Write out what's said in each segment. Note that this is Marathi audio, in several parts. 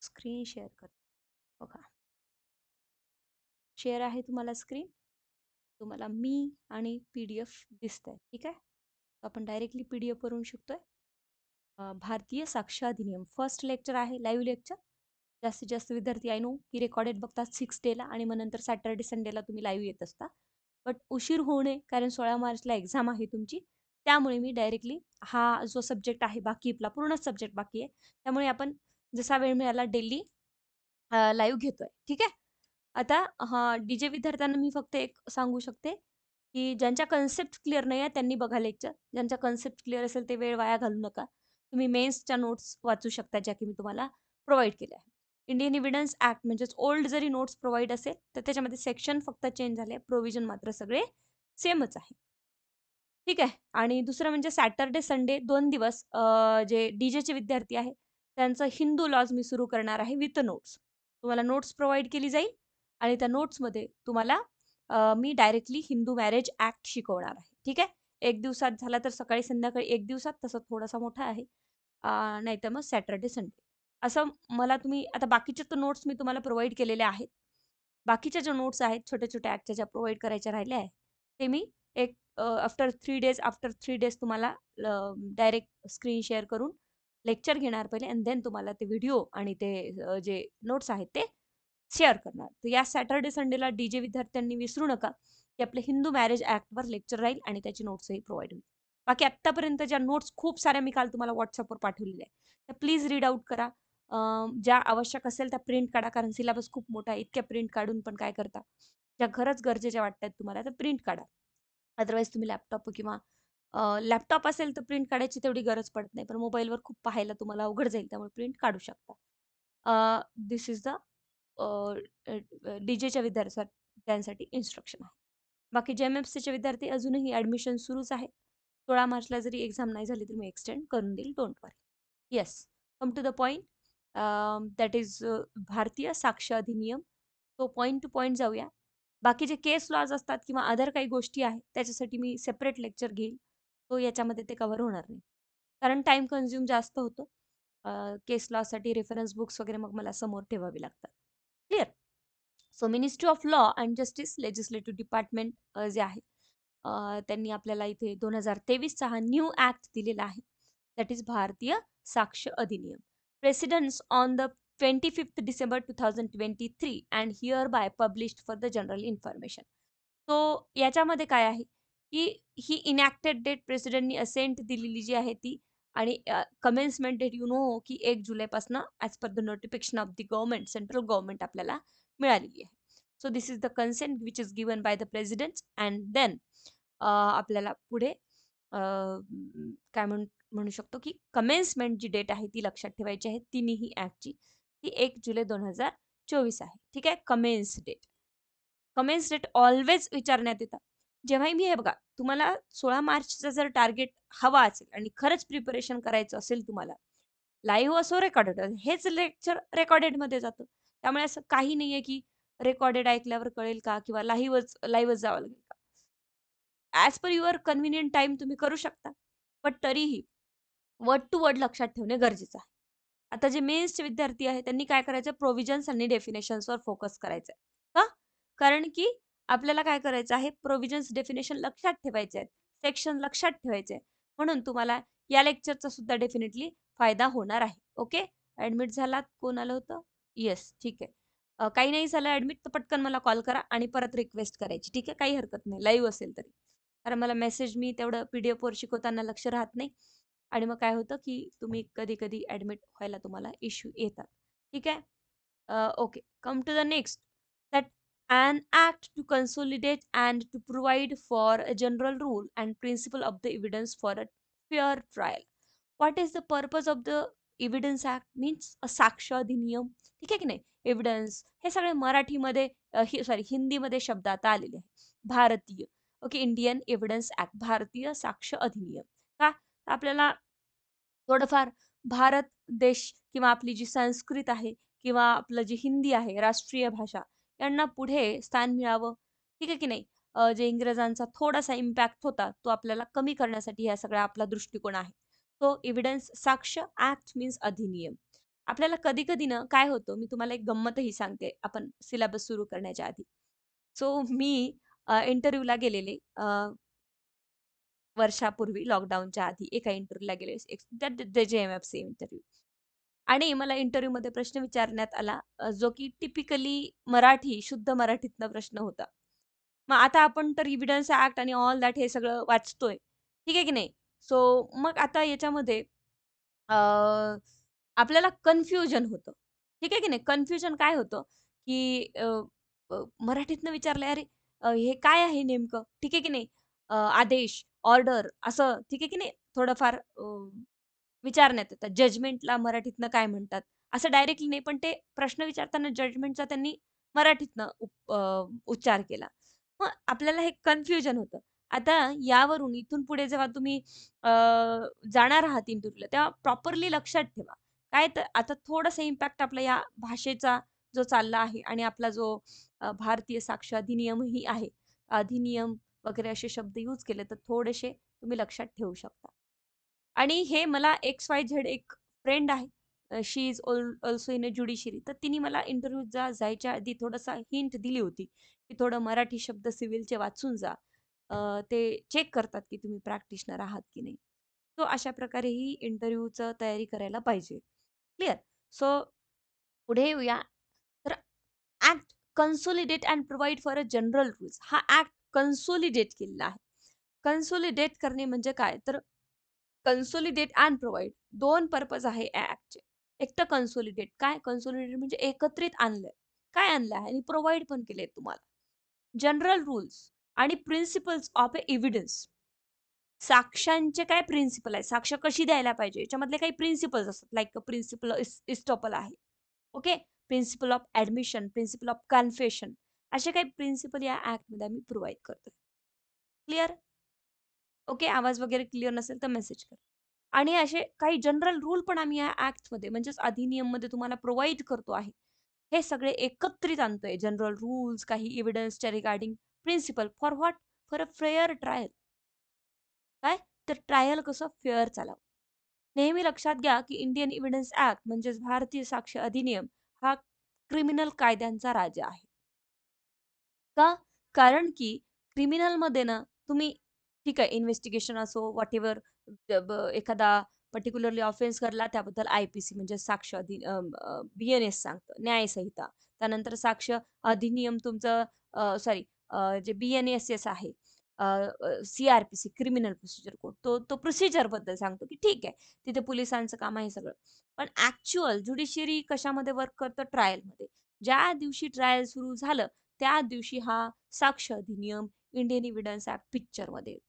स्क्रीन शेअर कर. बघा, शेअर आहे तुम्हाला स्क्रीन. तुम्हाला मी आणि PDF दिसत आहे. ठीक आहे. आपण डायरेक्टली PDF वरून शिकतोय. भारतीय साक्ष अधिनियम फर्स्ट लेक्चर आहे, लाईव्ह लेक्चर. जास्तीत जास्त विद्यार्थी आय नो की रेकॉर्डेड बघतात 6 डेला आणि मग नंतर सॅटर्डे संडेला तुम्ही लाईव्ह येत असता. बट उशीर होऊ नये, कारण 16 मार्चला एक्झाम आहे तुमची. त्यामुळे मी डायरेक्टली हा जो सब्जेक्ट आहे बाकी, आपला पूर्ण सब्जेक्ट बाकी आहे, त्यामुळे आपण जसा वेळ मिळाला डेली लाईव्ह घेतोय. ठीक आहे. आता DJ विद्यार्थ्यांना मी फक्त एक सांगू शकते, की ज्यांच्या कन्सेप्ट क्लिअर नाही आहे त्यांनी बघा लेक्चर. ज्यांच्या कन्सेप्ट क्लिअर असेल ते वेळ वाया घालू नका. तुम्ही मेन्सच्या नोट्स वाचू शकता, ज्या की मी तुम्हाला प्रोव्हाईड केल्या आहे. इंडियन एव्हिडन्स ॲक्ट म्हणजेच ओल्ड जरी नोट्स प्रोव्हाईड असेल, तर त्याच्यामध्ये सेक्शन फक्त चेंज झाले, प्रोव्हिजन मात्र सगळे सेमच आहे. ठीक आहे. आणि दुसरं म्हणजे सॅटर्डे, संडे 2 दिवस जे DJचे विद्यार्थी आहे, त्यांचं हिंदू लॉज मी सुरू करणार आहे विथ नोट्स. तुम्हाला नोट्स प्रोव्हाईड केली जाईल आणि त्या नोट्समध्ये तुम्हाला मी डायरेक्टली हिंदू मॅरेज ॲक्ट शिकवणार आहे. ठीक आहे. 1 दिवसात झाला तर सकाळी संध्याकाळी 1 दिवसात, तसं थोडासा मोठा आहे. नाहीतर मग सॅटर्डे, संडे. असं मला तुम्ही आता बाकीचे तर नोट्स मी तुम्हाला प्रोव्हाईड केलेल्या आहेत. बाकीच्या ज्या नोट्स आहेत छोट्या-छोट्या ॲक्टच्या ज्या प्रोव्हाईड करायच्या राहिल्या आहेत, ते मी एक आफ्टर 3 डेज तुम्हाला डायरेक्ट स्क्रीन शेअर करून लेक्चर घेणार पहिले अँड देन तुम्हाला ते व्हिडिओ आणि ते जे नोट्स आहेत ते शेअर करणार. तर या सॅटर्डे संडेला DJ विद्यार्थ्यांनी विसरू नका, की आपलं हिंदू मॅरेज ॲक्टवर लेक्चर राहील आणि त्याची नोट्सही प्रोव्हाईड होईल. बाकी आत्तापर्यंत ज्या नोट्स खूप साऱ्या मी काल तुम्हाला WhatsAppवर पाठवलेल्या आहेत, त्या प्लीज रीड आउट करा. ज्या आवश्यक असेल त्या प्रिंट काढा, कारण सिलेबस खूप मोठा आहे. इतक्या प्रिंट काढून पण काय करता? ज्या खरंच गरजेच्या वाटतात तुम्हाला त्या प्रिंट काढा. अदरवाईज तुम्ही लॅपटॉप किंवा लॅपटॉप असेल तर प्रिंट काढायची तेवढी गरज पडत नाही. पण मोबाईलवर खूप पाहायला तुम्हाला अवघड जाईल, त्यामुळे प्रिंट काढू शकता. धिस इज द DJच्या विद्यार्थ्यांसाठी इन्स्ट्रक्शन आहे. बाकी JMFCचे विद्यार्थी अजूनही ॲडमिशन सुरूच आहे. 16 मार्चला जरी एक्झाम नाही झाली तरी मी एक्सटेंड करून देईल, don't worry. Yes, come to the point. That is Bharatiya Sakshya अधिनियम. तो पॉइंट टू पॉइंट जाऊया. बाकी जे केस लॉज असतात किंवा अदर काही गोष्टी आहेत, त्याच्यासाठी मी सेपरेट लेक्चर घेईल. तो याच्यामध्ये ते कव्हर होणार नाही. कारण टाईम कन्झ्युम जास्त होतो. केस लॉसाठी रेफरन्स बुक्स वगैरे मग मला समोर ठेवावी लागतात. Clear? So ministry of law and justice legislative department जे आहे, त्यांनी आपल्याला इथे 2023चा हा न्यू ॲक्ट दिलेला आहे. That is Bharatiya Sakshya Adhiniyam. Presidents on the 25th December 2023 and hereby published for the general information. So याच्यामध्ये काय आहे, की ही इनॅक्टेड डेट प्रेसिडेंटनी असेंट दिलेली जी आहे ती, आणि कमेन्समेंट डेट यू नो की 1 जुलैपासून as per the notification of the government, central government आपल्याला मिळालेली आहे. So this is the consent which is given by the president and then आपल्याला पुढे काय म्हणू शकतो, की कमेन्समेंट जी डेट आहे ती लक्षात ठेवायची आहे तिन्ही ॲक्टची. ती 1 जुलै 2024 आहे. ठीक आहे. Commence date. Commence date always विचारण्यात येतात. जेव्हाही मी हे बघा, तुम्हाला 16 मार्चचं जर टार्गेट हवा असेल आणि खरंच प्रिपरेशन करायचं असेल तुम्हाला, लाईव्ह असो रेकॉर्डेड, हेच लेक्चर रेकॉर्डेडमध्ये जातं. त्यामुळे असं काही नाहीये, की रेकॉर्डेड ऐकल्यावर कळेल का किंवा लाईव्हच जावं लागेल का? As per your convenient time तुम्ही करू शकता. पण तरीही वर्ड टू वर्ड लक्षात ठेवणे गरजेचं आहे. आता जे मेन्सचे विद्यार्थी आहेत त्यांनी काय करायचं, प्रोव्हिजन्स आणि डेफिनेशन्सवर फोकस करायचा आहे. का? कारण की आपल्याला काय करायचं आहे, प्रोव्हिजन्स, डेफिनेशन लक्षात ठेवायचे आहेत. सेक्शन लक्षात ठेवायचे आहे. म्हणून तुम्हाला या लेक्चरचा सुद्धा डेफिनेटली फायदा होणार आहे. ओके? ॲडमिट झालात? कोण आलं होतं? येस, ठीक आहे. काही नाही झालं ॲडमिट तर पटकन मला कॉल करा आणि परत रिक्वेस्ट करायची. ठीक आहे? काही हरकत नाही, लाईव्ह असेल तरी. कारण मला मेसेज मी तेवढं PDFवर शिकवताना लक्ष राहत नाही. आणि मग काय होतं, की तुम्ही कधी-कधी ॲडमिट व्हायला तुम्हाला इश्यू येतात. ठीक आहे? Okay. Come to the next. That an act to consolidate and to provide for a general rule and principle of the evidence for a fair trial. What is the purpose of the Evidence Act? Means a साक्ष अधिनियम. ठीक आहे की नाही? एव्हिडन्स हे सगळे मराठीमध्ये हिंदीमध्ये शब्द आता आलेले आहेत. भारतीय, ओके, इंडियन एव्हिडन्स ॲक्ट, भारतीय साक्ष अधिनियम. का? आपल्याला थोडंफार भारत देश किंवा आपली जी संस्कृत आहे किंवा आपलं जी हिंदी आहे, राष्ट्रीय भाषा, यांना पुढे स्थान मिळावं. ठीक आहे की नाही? जे इंग्रजांचा थोडासा इम्पॅक्ट होता, तो आपल्याला कमी करण्यासाठी हा सगळा आपला दृष्टिकोन आहे. सो एव्हिडन्स साक्ष ॲक्ट मीन्स अधिनियम. आपल्याला कधी-कधी ना काय होतं, मी तुम्हाला एक गंमतही सांगते, आपण सिलेबस सुरू करण्याच्या आधी. सो मी इंटरव्ह्यूला गेलेले वर्षापूर्वी लॉकडाऊनच्या आधी एका इंटरव्ह्यूला गेले. त्या जे-एम-एफ-सी इंटरव्ह्यू. आणि मला इंटरव्ह्यूमध्ये प्रश्न विचारण्यात आला जो की टिपिकली मराठी, शुद्ध मराठीतनं प्रश्न होता. मग आता आपण तर एव्हिडन्स ॲक्ट आणि ऑल दॅट हे सगळं वाचतोय. ठीक आहे की नाही? सो मग आता याच्यामध्ये अ, आपल्याला कन्फ्युजन होतं. ठीक आहे की नाही? कन्फ्युजन काय होतं, की मराठीतनं विचारलंय, "अरे, हे काय आहे नेमकं?" ठीक आहे की नाही? आदेश, ऑर्डर असं ठीक आहे की नाही? थोडंफार विचारण्यात येतात. जजमेंटला मराठीतनं काय म्हणतात? असं डायरेक्टली नाही, पण ते प्रश्न विचारताना जजमेंटचा त्यांनी मराठीतनं उच्चार केला. मग आपल्याला हे कन्फ्युजन होतं. आता यावरून इथून पुढे जेव्हा तुम्ही अ, जाणार आहात इंटरव्ह्यूला, तेव्हा प्रॉपरली लक्षात ठेवा. काय तर आता थोडंसं इम्पॅक्ट आपला या भाषेचा जो चालला आहे आणि आपला जो भारतीय साक्ष अधिनियमही आहे. अधिनियम वगैरे असे शब्द यूज केले, तर थोडेसे तुम्ही लक्षात ठेवू शकता. आणि हे मला XYZ एक फ्रेंड आहे. She is also in a judiciary. तर तिने मला इंटरव्ह्यूला जायच्या आधी थोडासा हिंट दिली होती, की थोडं मराठी शब्द सिव्हिलचे वाचून जा. ते चेक करतात, की तुम्ही प्रॅक्टिशनर आहात की नाही. सो अशा प्रकारे ही इंटरव्ह्यूचं तयारी करायला पाहिजे. क्लिअर? सो पुढे येऊया. तर act consolidate and provide for a general rules. हा ॲक्ट कन्सोलिडेट केलेला आहे. कन्सोलिडेट करणे म्हणजे काय? तर कन्सोलिडेट अँड प्रोव्हाईड 2 पर्पज आहे या ॲक्टचे. एक तर कन्सोलिडेट काय? कन्सोलिडेट म्हणजे एकत्रित आणलंय. काय आणलं आहे? आणि प्रोव्हाईड पण केले तुम्हाला. जनरल रूल्स आणि प्रिन्सिपल्स ऑफ अ एव्हिडन्स. साक्ष्यांचे काय प्रिन्सिपल आहे? साक्ष कशी द्यायला पाहिजे? याच्यामधले काही प्रिन्सिपल्स असतात. लाइक प्रिन्सिपल इस्टॉपल आहे. Okay. Principle of admission, principle of confession असे काही प्रिन्सिपल या ॲक्टमध्ये आम्ही प्रोव्हाईड करतोय. क्लिअर? ओके. आवाज वगैरे क्लिअर नसेल तर मेसेज करा. आणि असे काही जनरल रूल पण आम्ही या ॲक्टमध्ये म्हणजेच अधिनियममध्ये तुम्हाला प्रोव्हाईड करतो आहे. हे सगळे एकत्रित आणतोय. जनरल रूल्स, काही एव्हिडन्सच्या regarding principle for what? For a fair trial. काय? तर ट्रायल कसं फेअर चालावं. नेहमी लक्षात घ्या, की इंडियन एव्हिडन्स ॲक्ट म्हणजेच भारतीय साक्ष अधिनियम हा क्रिमिनल कायद्यांचा राजा आहे. का? कारण की क्रिमिनलमध्ये ना तुम्ही ठीक आहे इन्व्हेस्टिगेशन असो व्हॉटएव्हर एखादा पर्टिक्युलरली ऑफेन्स घडला त्याबद्दल आय-पी-सी म्हणजे साक्ष बी-एन-एस सांगतं, न्यायसंहिता. त्यानंतर साक्ष अधिनियम तुमचं सॉरी जे बी-एन-एस-एस आहे सी-आर-पी-सी क्रिमिनल प्रोसिजर कोड तो प्रोसिजरबद्दल सांगतो, की ठीक आहे तिथे पोलिसांचं काम आहे सगळं. पण ॲक्चुअल ज्युडिशियरी कशामध्ये वर्क करतं? ट्रायलमध्ये. ज्या दिवशी ट्रायल सुरू झालं त्या दिवशी हा साक्ष अधिनियम, इंडियन एव्हिडन्स ॲक्ट पिक्चरमध्ये येतो.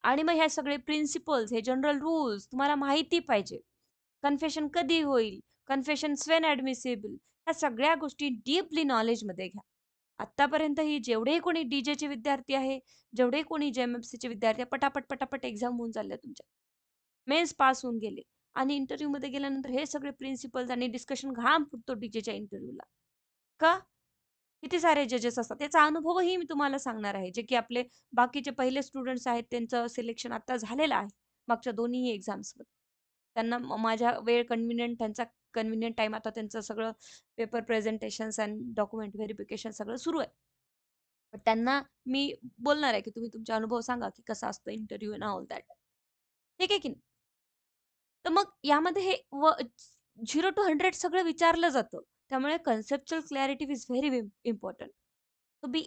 आणि मग ह्या सगळे प्रिन्सिपल्स, हे जनरल रूल्स तुम्हाला माहिती पाहिजे. कन्फेशन कधी होईल? Confessions when admissible? ह्या सगळ्या गोष्टी डीपली नॉलेजमध्ये घ्या. आत्तापर्यंत जेवढे कोणी डी-जेचे विद्यार्थी आहे, जेवढे कोणी जे-एम-एफ-सीचे विद्यार्थी आहे, पटापट, पटापट एक्झाम होऊन चालल्या तुमच्या. मेन्स पास होऊन गेले आणि इंटरव्ह्यूमध्ये गेल्यानंतर हे सगळे प्रिन्सिपल्स आणि डिस्कशन घाम फुटतो डी-जेच्या इंटरव्ह्यूला. का? किती सारे जजेस असतात. त्याचा अनुभवही मी तुम्हाला सांगणार आहे. जे की आपले बाकीचे पहिले स्टुडंट्स आहेत, त्यांचं सिलेक्शन आता झालेलं आहे. मागच्या दोन्हीही एक्झाम्समध्ये. त्यांना माझ्या वेळ कन्व्हिनियंट त्यांचा कन्व्हिनियंट टाईम आता त्यांचं सगळं paper presentations and document verification सगळं सुरू आहे. पण त्यांना मी बोलणार आहे, की तुम्ही तुमचे अनुभव सांगा, की कसा असतो इंटरव्ह्यू अँड ऑल दॅट. ठीक आहे की नाही? तर मग यामध्ये हे 0 टू 100 सगळं विचारलं जातं. त्यामुळे conceptual clarity is very important. To be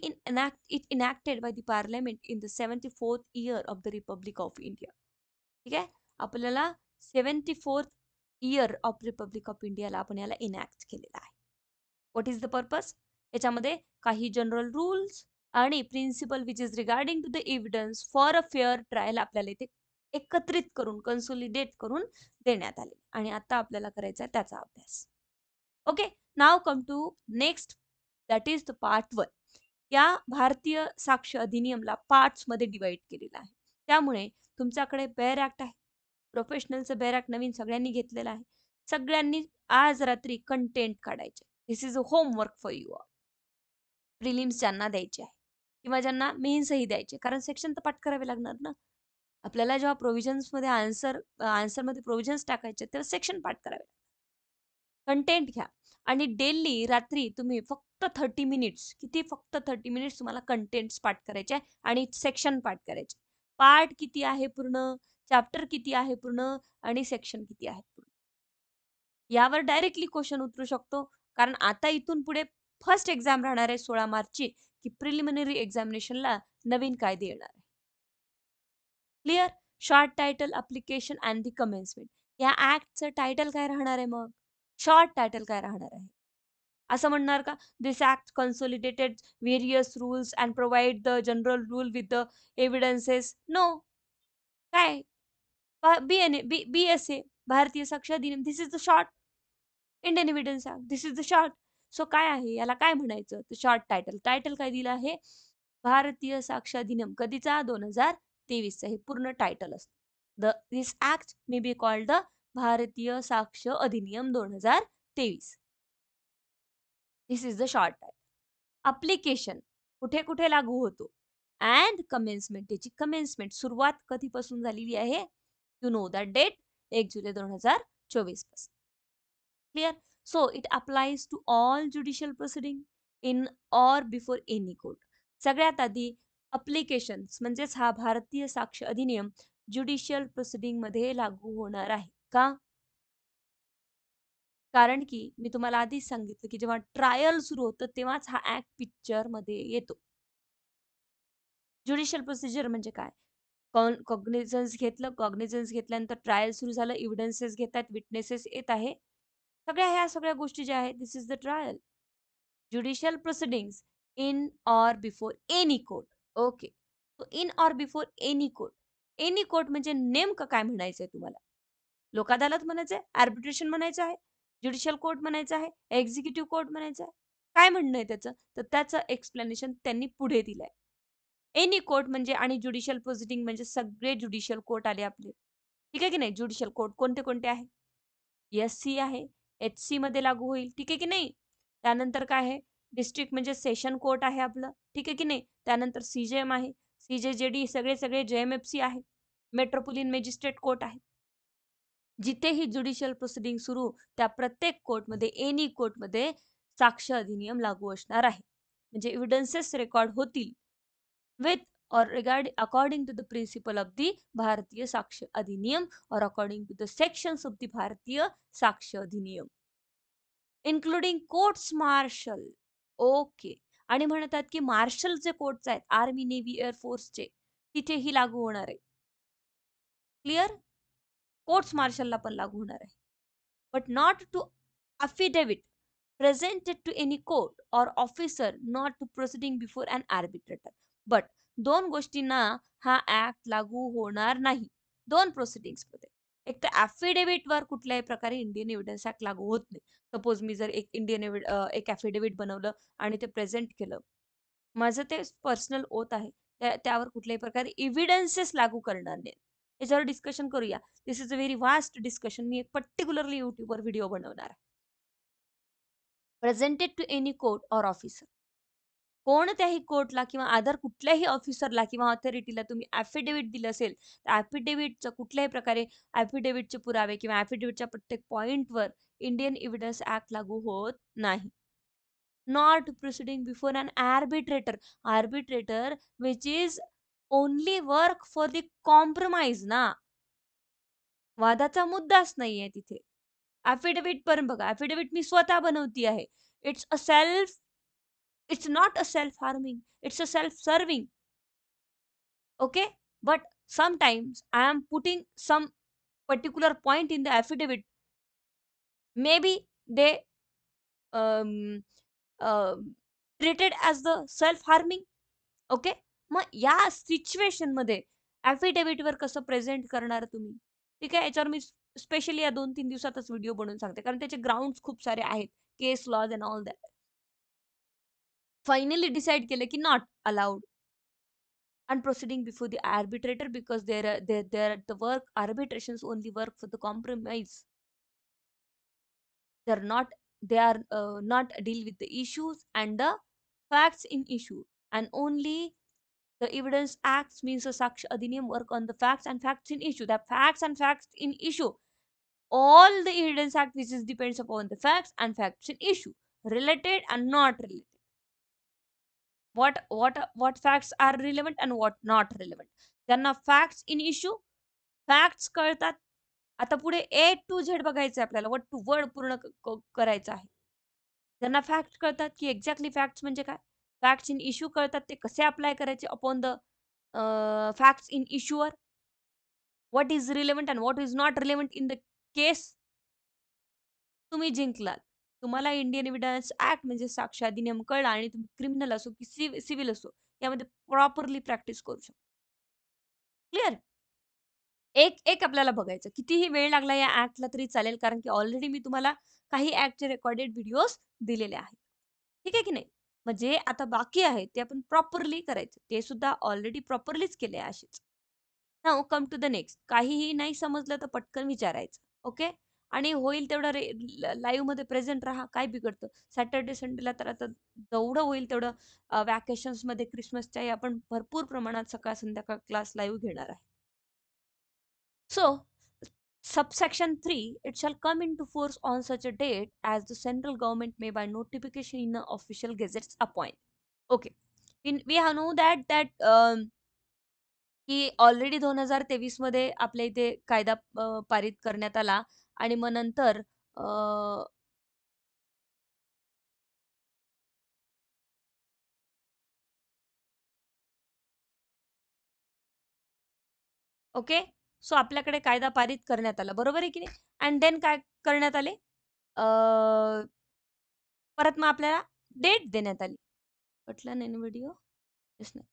enacted by the parliament in the 74th year of the Republic of India. ठीक आहे? आपल्याला 74th year of Republic of इंडियाला आपण याला इनॅक्ट केलेलं आहे. What is the purpose? याच्यामध्ये काही जनरल रूल्स आणि principle which is regarding to the evidence for a fair trial आपल्याला इथे एकत्रित करून, कन्सोलिडेट करून देण्यात आले. आणि आता आपल्याला करायचा आहे त्याचा अभ्यास. Okay. Now come to next that is the part 1. या भारतीय साक्ष अधिनियमला पार्ट्समध्ये डिवाइड केलेलं आहे. त्यामुळे तुमच्याकडे बेअर ॲक्ट आहे. प्रोफेशनलचं बेअर ॲक्ट नवीन सगळ्यांनी घेतलेलं आहे. सगळ्यांनी आज रात्री कंटेंट काढायचे. This is a homework for you all. Prelims ज्यांना द्यायचे आहे किंवा ज्यांना मेन्सही द्यायचे. कारण सेक्शन तर पाठ करावे लागणार ना. आपल्याला जेव्हा प्रोव्हिजन्समध्ये आन्सरमध्ये प्रोव्हिजन्स टाकायचे तेव्हा सेक्शन पाठ करावे. कंटेंट घ्या आणि डेली रात्री तुम्ही फक्त 30 मिनिट्स, किती फक्त 30 मिनिट्स तुम्हाला कंटेंट्स पाठ करायचे आहे आणि सेक्शन पाठ करायचे. पार्ट किती आहे पूर्ण, चॅप्टर किती आहे पूर्ण आणि सेक्शन किती आहे पूर्ण. यावर डायरेक्टली क्वेशन उतरू शकतो. कारण आता इथून पुढे फर्स्ट एक्झाम राहणार आहे 16 मार्चची, की प्रिलिमिनरी एक्झामिनेशनला नवीन कायदे येणार आहे. Clear? Short title, application and the commencement. या ऍक्टचं टायटल काय राहणार आहे मग? शॉर्ट टायटल काय राहणार आहे? असं म्हणणार का? This act consolidated various rules and provide the general rule with the evidences. No. काय? BSA, Bharatiya Sakshya Adhiniyam. This is the short. Indian evidence act. This is the short. So काय आहे? याला काय म्हणायचं? Short title. टायटल काय दिलं आहे? भारतीय साक्ष अधिनियम. कधीचा? 2023चा. हे पूर्ण टायटल असतं. This act may be called the Bharatiya Sakshya Adhiniyam 2023. This is the short title. Application कुठे कुठे लागू होतो अँड कमेन्समेंट, त्याची कमेन्समेंट सुरुवात कधीपासून झालेली आहे? यू नो दॅट डेट, 1 जुलै 2024 पासून. Clear? So it applies to all judicial proceeding in or before any court. सगळ्यात आधी अप्लिकेशन्स म्हणजेच हा भारतीय साक्ष अधिनियम ज्युडिशियल प्रोसिडिंग मध्ये लागू होणार आहे. का? कारण की मी तुम्हाला आधीच सांगितलं की जेव्हा ट्रायल सुरू होतं तेव्हाच हा ऍक्ट पिक्चर मध्ये येतो. ज्युडिशियल प्रोसिजर म्हणजे काय? कॉग्निझन्स घेतलं, कॉग्निझन्स घेतल्यानंतर ट्रायल सुरू झालं, एव्हिडन्सेस घेतात, विटनेसेस येत आहे. ह्या सगळ्या गोष्टी ज्या आहेत, this is the trial. Judicial proceedings in or before any court. Okay. In or before any court. Any court म्हणजे नेमकं काय म्हणायचंय तुम्हाला? लोक अदालत म्हणायचंय, आर्बिट्रेशन म्हणायचं आहे, ज्युडिशियल कोर्ट म्हणायचं आहे, एक्झिक्युटिव्ह कोर्ट म्हणायचं आहे. काय म्हणणं आहे त्याचं? तर त्याचं एक्सप्लेनेशन त्यांनी पुढे दिलंय. एनी कोर्ट म्हणजे आणि ज्युडिशियल प्रोसिडिंग म्हणजे सगळे ज्युडिशियल कोर्ट आले आपले. ठीक आहे की नाही? ज्युडिशियल कोर्ट कोणते कोणते आहे? SC आहे, HC मध्ये लागू होईल. ठीक आहे की नाही? त्यानंतर काय आहे? डिस्ट्रिक्ट म्हणजे सेशन कोर्ट आहे आपलं. ठीक आहे की नाही? त्यानंतर CJM आहे, CJJD सगळे सगळे JMFC आहे. मेट्रोपोलियन मॅजिस्ट्रेट कोर्ट आहे. जिथेही ज्युडिशियल प्रोसिडिंग सुरू त्या प्रत्येक कोर्टमध्ये, एनी कोर्टमध्ये साक्ष अधिनियम लागू असणार आहे. म्हणजे एव्हिडन्सेस रेकॉर्ड होतील with or according to the principle of the भारतीय साक्ष अधिनियम or according to the sections of the भारतीय साक्ष अधिनियम इन्क्लुडिंग कोर्ट्स मार्शल. ओके. आणि म्हणतात की मार्शलचे कोर्ट्स आहेत आर्मी, नेव्ही, एअरफोर्सचे, तिथेही लागू होणार आहे. क्लिअर? कोर्ट्स मार्शलला पण लागू होणार आहे. But not to affidavit presented to any court or officer not to proceeding before an arbitrator. But दोन गोष्टींना हा ऍक्ट लागू होणार नाही. दोन प्रोसिडिंग्स मध्ये. एक तर ऍफिडेव्हिट वर कुठल्याही प्रकारे इंडियन एव्हिडन्स ऍक्ट लागू होत नाही. सपोज मी जर एक ऍफिडेव्हिट बनवलं आणि ते प्रेझेंट केलं, माझं ते पर्सनल ओथ आहे, त्यावर कुठल्याही प्रकारे एव्हिडन्सेस लागू करणार नाही. याच्यावर डिस्कशन करूया. This is a very vast discussion. मी एक पर्टिक्युलरली युट्यूबवर व्हिडिओ बनवणार आहे. Presented to any court or officer. कोणत्याही कोर्टला किंवा अदर कुठल्याही ऑफिसरला किंवा ऑथॉरिटीला तुम्ही ॲफिडेव्हिट दिलं असेल, तर ॲफिडेव्हिटचं कुठल्याही प्रकारे ॲफिडेव्हिटचे पुरावे किंवा ॲफिडेव्हिटच्या प्रत्येक पॉइंटवर इंडियन एव्हिडन्स ऍक्ट लागू होत नाही. Not proceeding before an arbitrator. Arbitrator which is only work for the compromise ना. वादाचा मुद्दाच नाहीये तिथे. ॲफिडेव्हिट पण बघा, ॲफिडेव्हिट मी स्वतः बनवती आहे. It's a self It's not a self-harming, it's a self-serving. Okay? But sometimes I am putting some particular point in the affidavit. Maybe they um, uh, treated as the self-harming. Okay. मग या सिच्युएशन मध्ये affidavit वर कसं प्रेझेंट करणार तुम्ही? ठीक आहे. याच्यावर मी स्पेशली या 2-3 दिवसातच व्हिडिओ बनवून सांगते. कारण त्याचे ग्राउंड्स खूप सारे आहेत. Case laws and all that. Finally decide केलं की not allowed and proceeding before the arbitrator because the work arbitrations only work for the compromise. They're not they are not deal with the issues and the facts in issue, and only the evidence acts means a saksh adhiniyam work on the facts and facts in issue. The facts and facts in issue all the evidence act which is depends upon the facts and facts in issue, related and not related. What facts are relevant and what not relevant. त्यांना facts in issue, facts कळतात. आता पुढे A to Z बघायचं आहे आपल्याला, वर्ड टू वर्ड पूर्ण करायचं आहे. त्यांना फॅक्ट कळतात की एक्झॅक्टली फॅक्ट्स म्हणजे काय, फॅक्ट्स इन इश्यू कळतात ते कसे अप्लाय करायचे अपॉन द फॅक्ट्स इन इश्यूवर, what is relevant and what is not relevant in the case. तुम्ही जिंकलात. तुम्हाला इंडियन एव्हिडन्स ऍक्ट म्हणजे साक्ष अधिनियम कळला आणि तुम्ही क्रिमिनल असो की सिव्हिल असो यामध्ये प्रॉपरली प्रॅक्टिस करू शकता. क्लिअर? एक एक आपल्याला बघायचं. कितीही वेळ लागला या ॲक्टला तरी चालेल, कारण की ऑलरेडी मी तुम्हाला काही ॲक्टचे रेकॉर्डेड व्हिडिओज दिलेले आहेत. ठीक आहे की नाही? मग जे आता बाकी आहे ते आपण प्रॉपरली करायचं. ते सुद्धा ऑलरेडी प्रॉपरलीच केले आहे असेच. Now come to the next. काहीही नाही समजलं तर पटकन विचारायचं. ओके? आणि होईल तेवढं लाईव्हमध्ये प्रेझेंट राहा. काय बिघडतं? सॅटर्डे, संडेला तर आता जेवढं होईल तेवढं व्हॅकेशन्समध्ये क्रिसमसच्याही आपण भरपूर प्रमाणात सकाळ संध्याकाळ क्लास लाईव्ह घेणार आहे. So, subsection 3, it shall come into force on such a date as the central government may by notification in the official gazettes appoint. Okay. We have know that की ऑलरेडी 2023 मध्ये आपल्या इथे कायदा पारित करण्यात आला आणि मग नंतर ओके. सो आपल्याकडे कायदा पारित करण्यात आला. बरोबर आहे की नाही? अँड देन काय करण्यात आले? परत मग आपल्याला डेट देण्यात आली. कटला नाही व्हिडिओ? येस नाही.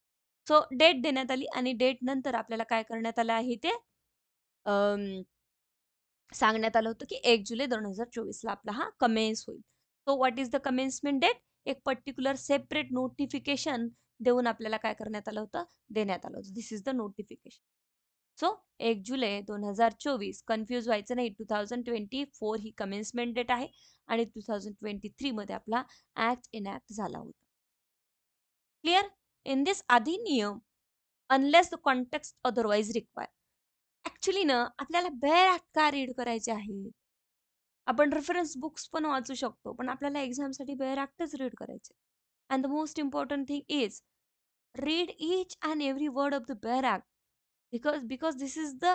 सो डेट देण्यात आली आणि डेट नंतर आपल्याला काय करण्यात आलं आहे ते सांगण्यात आलं होतं की 1 जुलै 2024 ला आपला हा कमेन्स होईल. So what is the commencement date? एक पर्टिक्युलर सेपरेट नोटिफिकेशन देऊन आपल्याला काय करण्यात आलं होतं? देण्यात आलं होतं. This is the notification. So 1 जुलै 2024, कन्फ्यूज व्हायचं नाही. 2024 ही कमेन्समेंट डेट आहे आणि 2023 मध्ये आपला ऍक्ट इनॅक्ट झाला होता. क्लिअर? इन दिस अधिनियम unless the context otherwise require. Actually ना आपल्याला बेअर ऍक्ट का रीड करायचे आहे? आपण रेफरन्स बुक्स पण वाचू शकतो, पण आपल्याला एक्झामसाठी बेअर ऍक्टच रीड करायचे. And the most important thing is read each and every word of the bare act, because this is the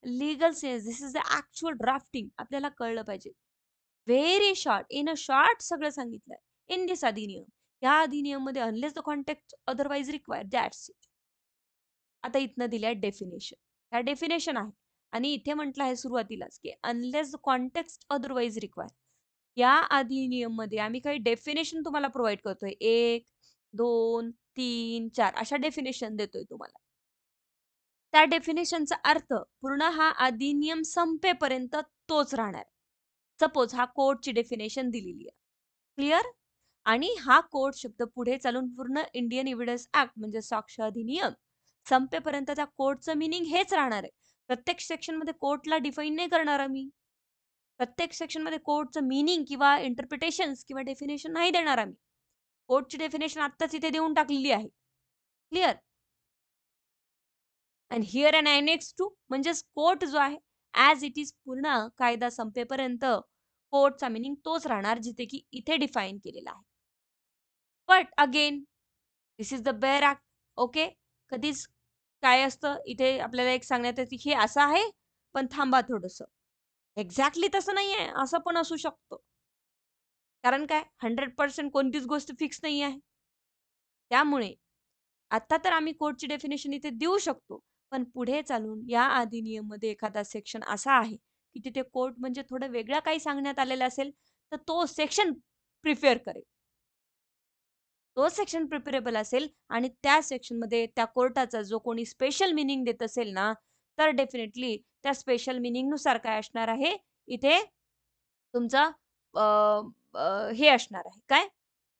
legal sense, this is the actual drafting. आपल्याला कळलं पाहिजे. Very short, in a short सगळं सांगितलंय इन दिस अधिनियम. या अधिनियम मध्ये unless the context otherwise require, that's it. आता इथनं दिलंय डेफिनेशन. ह्या डेफिनेशन आहे आणि इथे म्हटलं आहे सुरुवातीलाच की unless the context otherwise require. या अधिनियम मध्ये आम्ही काही डेफिनेशन तुम्हाला प्रोव्हाइड करतोय. 1, 2, 3, 4 अशा डेफिनेशन देतोय तुम्हाला. त्या डेफिनेशनचा अर्थ पूर्ण हा अधिनियम संपेपर्यंत तोच राहणार. सपोज हा कोर्टची डेफिनेशन दिलेली आहे. क्लिअर? आणि हा कोर्ट शब्द पुढे चालून पूर्ण इंडियन एव्हिडन्स ऍक्ट म्हणजे साक्ष अधिनियम संपेपर्यंत त्या कोर्टचं मिनिंग हेच राहणार आहे. प्रत्येक सेक्शनमध्ये कोर्टला डिफाईन नाही करणार आम्ही. प्रत्येक सेक्शनमध्ये कोर्टचं मिनिंग किंवा इंटरप्रिटेशन्स किंवा डेफिनेशन नाही देणार आम्ही. कोर्टची डेफिनेशन आत्ताच इथे देऊन टाकलेली आहे. Clear? And here and annex two म्हणजेच कोर्ट जो आहे ॲज इट इज पूर्ण कायदा संपेपर्यंत कोर्टचा मिनिंग तोच राहणार जिथे की इथे डिफाईन केलेला आहे. But again this is the bare act. Okay. कधीच काय असतं इथे आपल्याला एक सांगण्यात येते की हे असं आहे, पण थांबा थोडंसं. एक्झॅक्टली तसं नाहीये, असं पण असू शकतं. कारण काय 100% कोणतीच गोष्ट फिक्स नाही आहे. त्यामुळे आता तर आम्ही कोर्टची डेफिनेशन इथे देऊ शकतो. पण पुढे चालून या अधिनियममध्ये एखादा सेक्शन असा आहे, की तिथे कोर्ट म्हणजे थोडं वेगळं काही सांगण्यात आलेलं असेल, तर तो सेक्शन प्रिफर करेल. तो सेक्शन प्रिफरेबल असेल आणि त्या सेक्शनमध्ये त्या कोर्टाचा जो कोणी स्पेशल मीनिंग देत असेल ना, तर डेफिनेटली त्या स्पेशल मीनिंगनुसार काय असणार आहे, इथे तुमचा अ, हे असणार आहे. काय?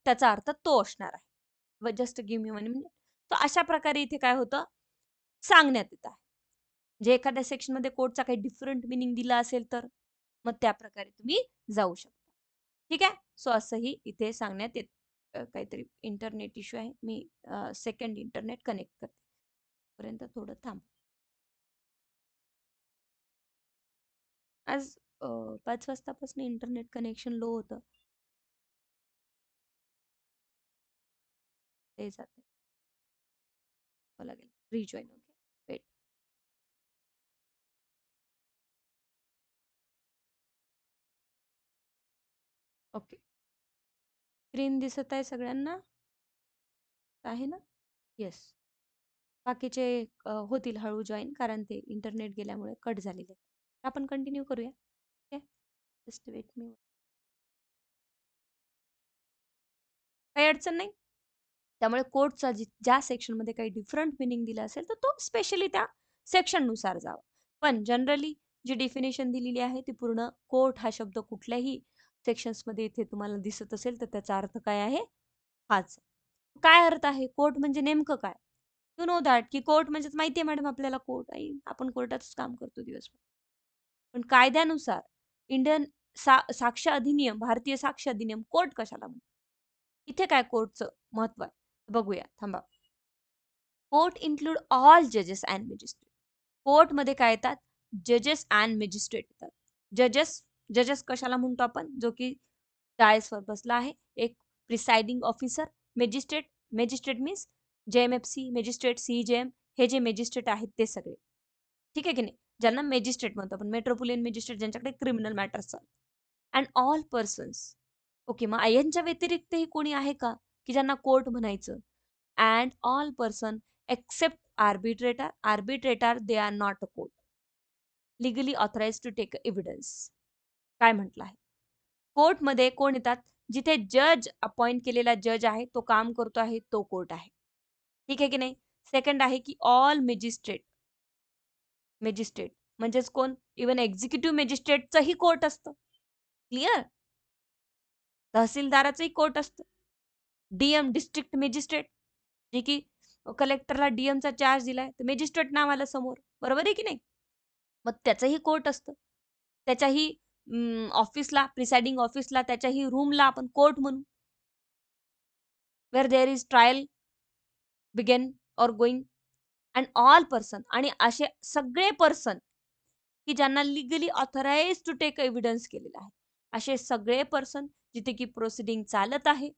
त्याचा अर्थ तो असणार आहे. Just give me 1 minute. तर अशा प्रकारे इथे काय होतं, सांगण्यात येत आहे. जे एखाद्या सेक्शनमध्ये कोडचा काही डिफरंट मीनिंग दिला असेल तर, मग त्या प्रकारे तुम्ही जाऊ शकता. ठीक आहे? सो असंही इथे सांगण्यात येतं. काहीतरी इंटरनेट इश्यू आहे. मी सेकंड इंटरनेट कनेक्ट करते. पर्यंत थोडं थांब. आज 5 वाजतापासून इंटरनेट कनेक्शन लो होतं. ते जाते. लागेल. Rejoin okay. Wait. Okay. Screen दिसत आहे सगळ्यांना? आहे ना? येस. बाकीचे होतील हळू जॉइन कारण ते इंटरनेट गेल्यामुळे कट झालेले आहेत. आपण कंटिन्यू करूया. ओके. जस्ट वेट मी. काही अडचण नाही. त्यामुळे कोर्टचा ज्या सेक्शनमध्ये काही डिफरंट मिनिंग दिलं असेल तर तो स्पेशली त्या सेक्शननुसार जावा. पण जनरली जी डेफिनेशन दिलेली आहे ती पूर्ण कोर्ट हा शब्द कुठल्याही सेक्शन्समध्ये इथे तुम्हाला दिसत असेल तर त्याचा अर्थ काय आहे? हाच. काय अर्थ आहे? कोर्ट म्हणजे नेमकं काय? यू नो दॅट की कोर्ट म्हणजे माहिती आहे मॅडम आपल्याला कोर्ट आहे. आपण कोर्टातच काम करतो दिवसभर. पण कायद्यानुसार इंडियन साक्ष अधिनियम, भारतीय साक्ष अधिनियम कोर्ट कशाला म्हणतो? इथे काय कोर्टचं महत्व आहे? बघूया थांबा. कोर्ट इन्क्लूड ऑल जजेस अँड मॅजिस्ट्रेट. कोर्टमध्ये काय येतात? जजेस अँड मॅजिस्ट्रेट येतात. जजेस जजेस कशाला म्हणतो आपण? जो की डायसवर बसला आहे. एक presiding officer. Magistrate magistrate means JMFC, magistrate, CJM हे जे मॅजिस्ट्रेट आहेत ते सगळे. ठीक आहे की नाही? ज्यांना मॅजिस्ट्रेट म्हणतो आपण. मेट्रोपोलियन मॅजिस्ट्रेट ज्यांच्याकडे क्रिमिनल मॅटर्स चालतात. And all persons. ओके, मग यांच्या व्यतिरिक्तही कोणी आहे का की ज्यांना कोर्ट म्हणायचं? And all person except arbitrator. Arbitrator they are not a court. Legally authorise to take evidence. काय म्हटलं आहे? कोर्टमध्ये कोण येतात? जिथे जज अपॉइंट केलेला जज आहे, तो काम करतो आहे, तो कोर्ट आहे. ठीक आहे की नाही? सेकंड आहे की ऑल मॅजिस्ट्रेट. मॅजिस्ट्रेट म्हणजेच कोण? इव्हन एक्झिक्युटिव्ह मॅजिस्ट्रेटचंही कोर्ट असतं. क्लिअर? तहसीलदाराचंही कोर्ट असतं. DM डिस्ट्रिक्ट मॅजिस्ट्रेट जे की कलेक्टरला डीएमचा चार्ज दिलाय तर मॅजिस्ट्रेट नाव आलं समोर. बरोबर आहे की नाही? मग त्याचंही कोर्ट असतं. त्याच्याही ऑफिसला, प्रिसाइडिंग ऑफिसला, त्याच्याही रूमला आपण कोर्ट म्हणू. Where there is trial begin or going. And all person आणि असे सगळे पर्सन की ज्यांना legally authorise to take evidence केलेला आहे. असे सगळे पर्सन जिथे की प्रोसिडिंग चालत आहे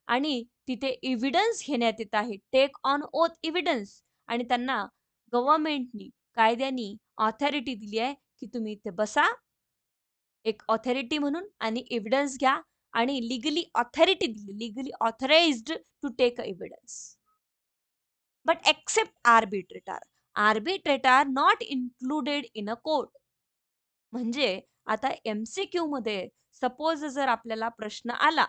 आणि तिथे एव्हिडन्स घेण्यात येत आहे. टेक ऑन ओथ एव्हिडन्स आणि त्यांना गव्हर्नमेंटनी, कायद्यानी ऑथॉरिटी दिली आहे की तुम्ही इथे बसा एक ऑथॉरिटी म्हणून आणि एव्हिडन्स घ्या आणि लिगली ऑथॉरिटी दिली, legally authorised to take evidence. But except arbitrator. Arbitrator not included in a court. म्हणजे आता MCQ मध्ये सपोज जर आपल्याला प्रश्न आला,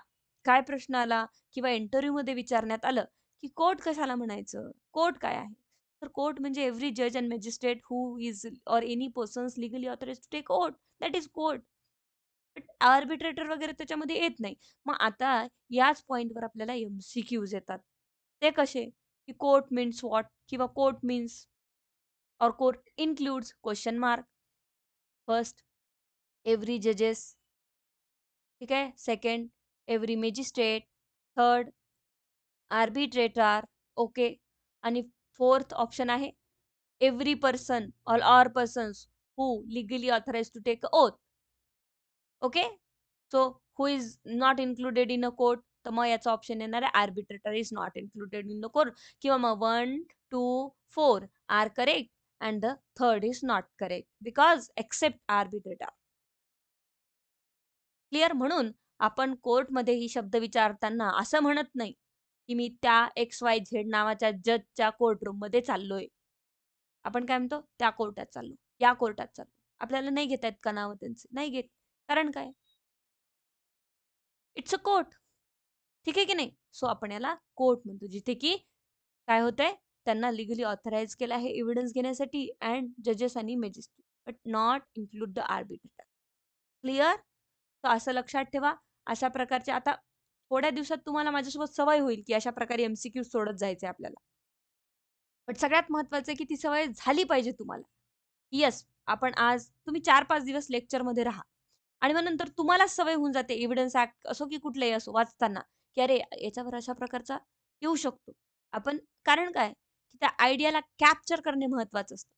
काय प्रश्न आला किंवा इंटरव्ह्यूमध्ये विचारण्यात आलं, की कोर्ट कशाला म्हणायचं? कोर्ट काय आहे? तर कोर्ट म्हणजे एव्हरी जज and magistrate who is or any persons legally authorised to take oath. That is court. Arbitrator वगैरे त्याच्यामध्ये येत नाही. मग आता याच पॉइंटवर आपल्याला MCQs येतात. ते कसे? की कोर्ट मीन्स व्हॉट? किंवा court means or court includes question mark. First, every जजेस. ठीक आहे. Second, every magistrate. Third, arbitrator. Okay. आणि फोर्थ ऑप्शन आहे every person or persons who legally authorise to take oath. Okay. So who is not included in a court तर मग याचा ऑप्शन येणार आहे arbitrator is not included in the court किंवा मग 1, 2, 4 are correct and the third is not correct because except arbitrator. Clear? म्हणून आपण कोर्टमध्ये ही शब्द विचारताना असं म्हणत नाही की मी त्या XYZ नावाच्या जजच्या कोर्टरूम मध्ये चाललोय. आपण काय म्हणतो? त्या कोर्टात चाललो, या कोर्टात चाललो. आपल्याला नाही घेता येत का नावं त्यांचे? नाही घेत. कारण काय? It's a court. ठीक आहे की नाही? सो आपण याला कोर्ट म्हणतो. जिथे की काय होतंय? त्यांना लिगली ऑथराइज केलं आहे एव्हिडन्स घेण्यासाठी अँड जजेस आणि magistrate but not include the arbitrator. Clear? तर असं लक्षात ठेवा. अशा प्रकारचे आता थोड्या दिवसात तुम्हाला माझ्यासोबत सवय होईल, की अशा प्रकारे MCQ सोडत जायचे आपल्याला. बट सगळ्यात महत्त्वाचं आहे, की ती सवय झाली पाहिजे तुम्हाला. येस, आपण आज तुम्ही 4-5 दिवस लेक्चरमध्ये राहा आणि मग नंतर तुम्हालाच सवय होऊन जाते एव्हिडन्स ॲक्ट असो की कुठलंही असो वाचताना, की अरे याच्यावर अशा प्रकारचा येऊ शकतो. आपण कारण काय, की त्या आयडियाला कॅप्चर करणे महत्त्वाचं असतं.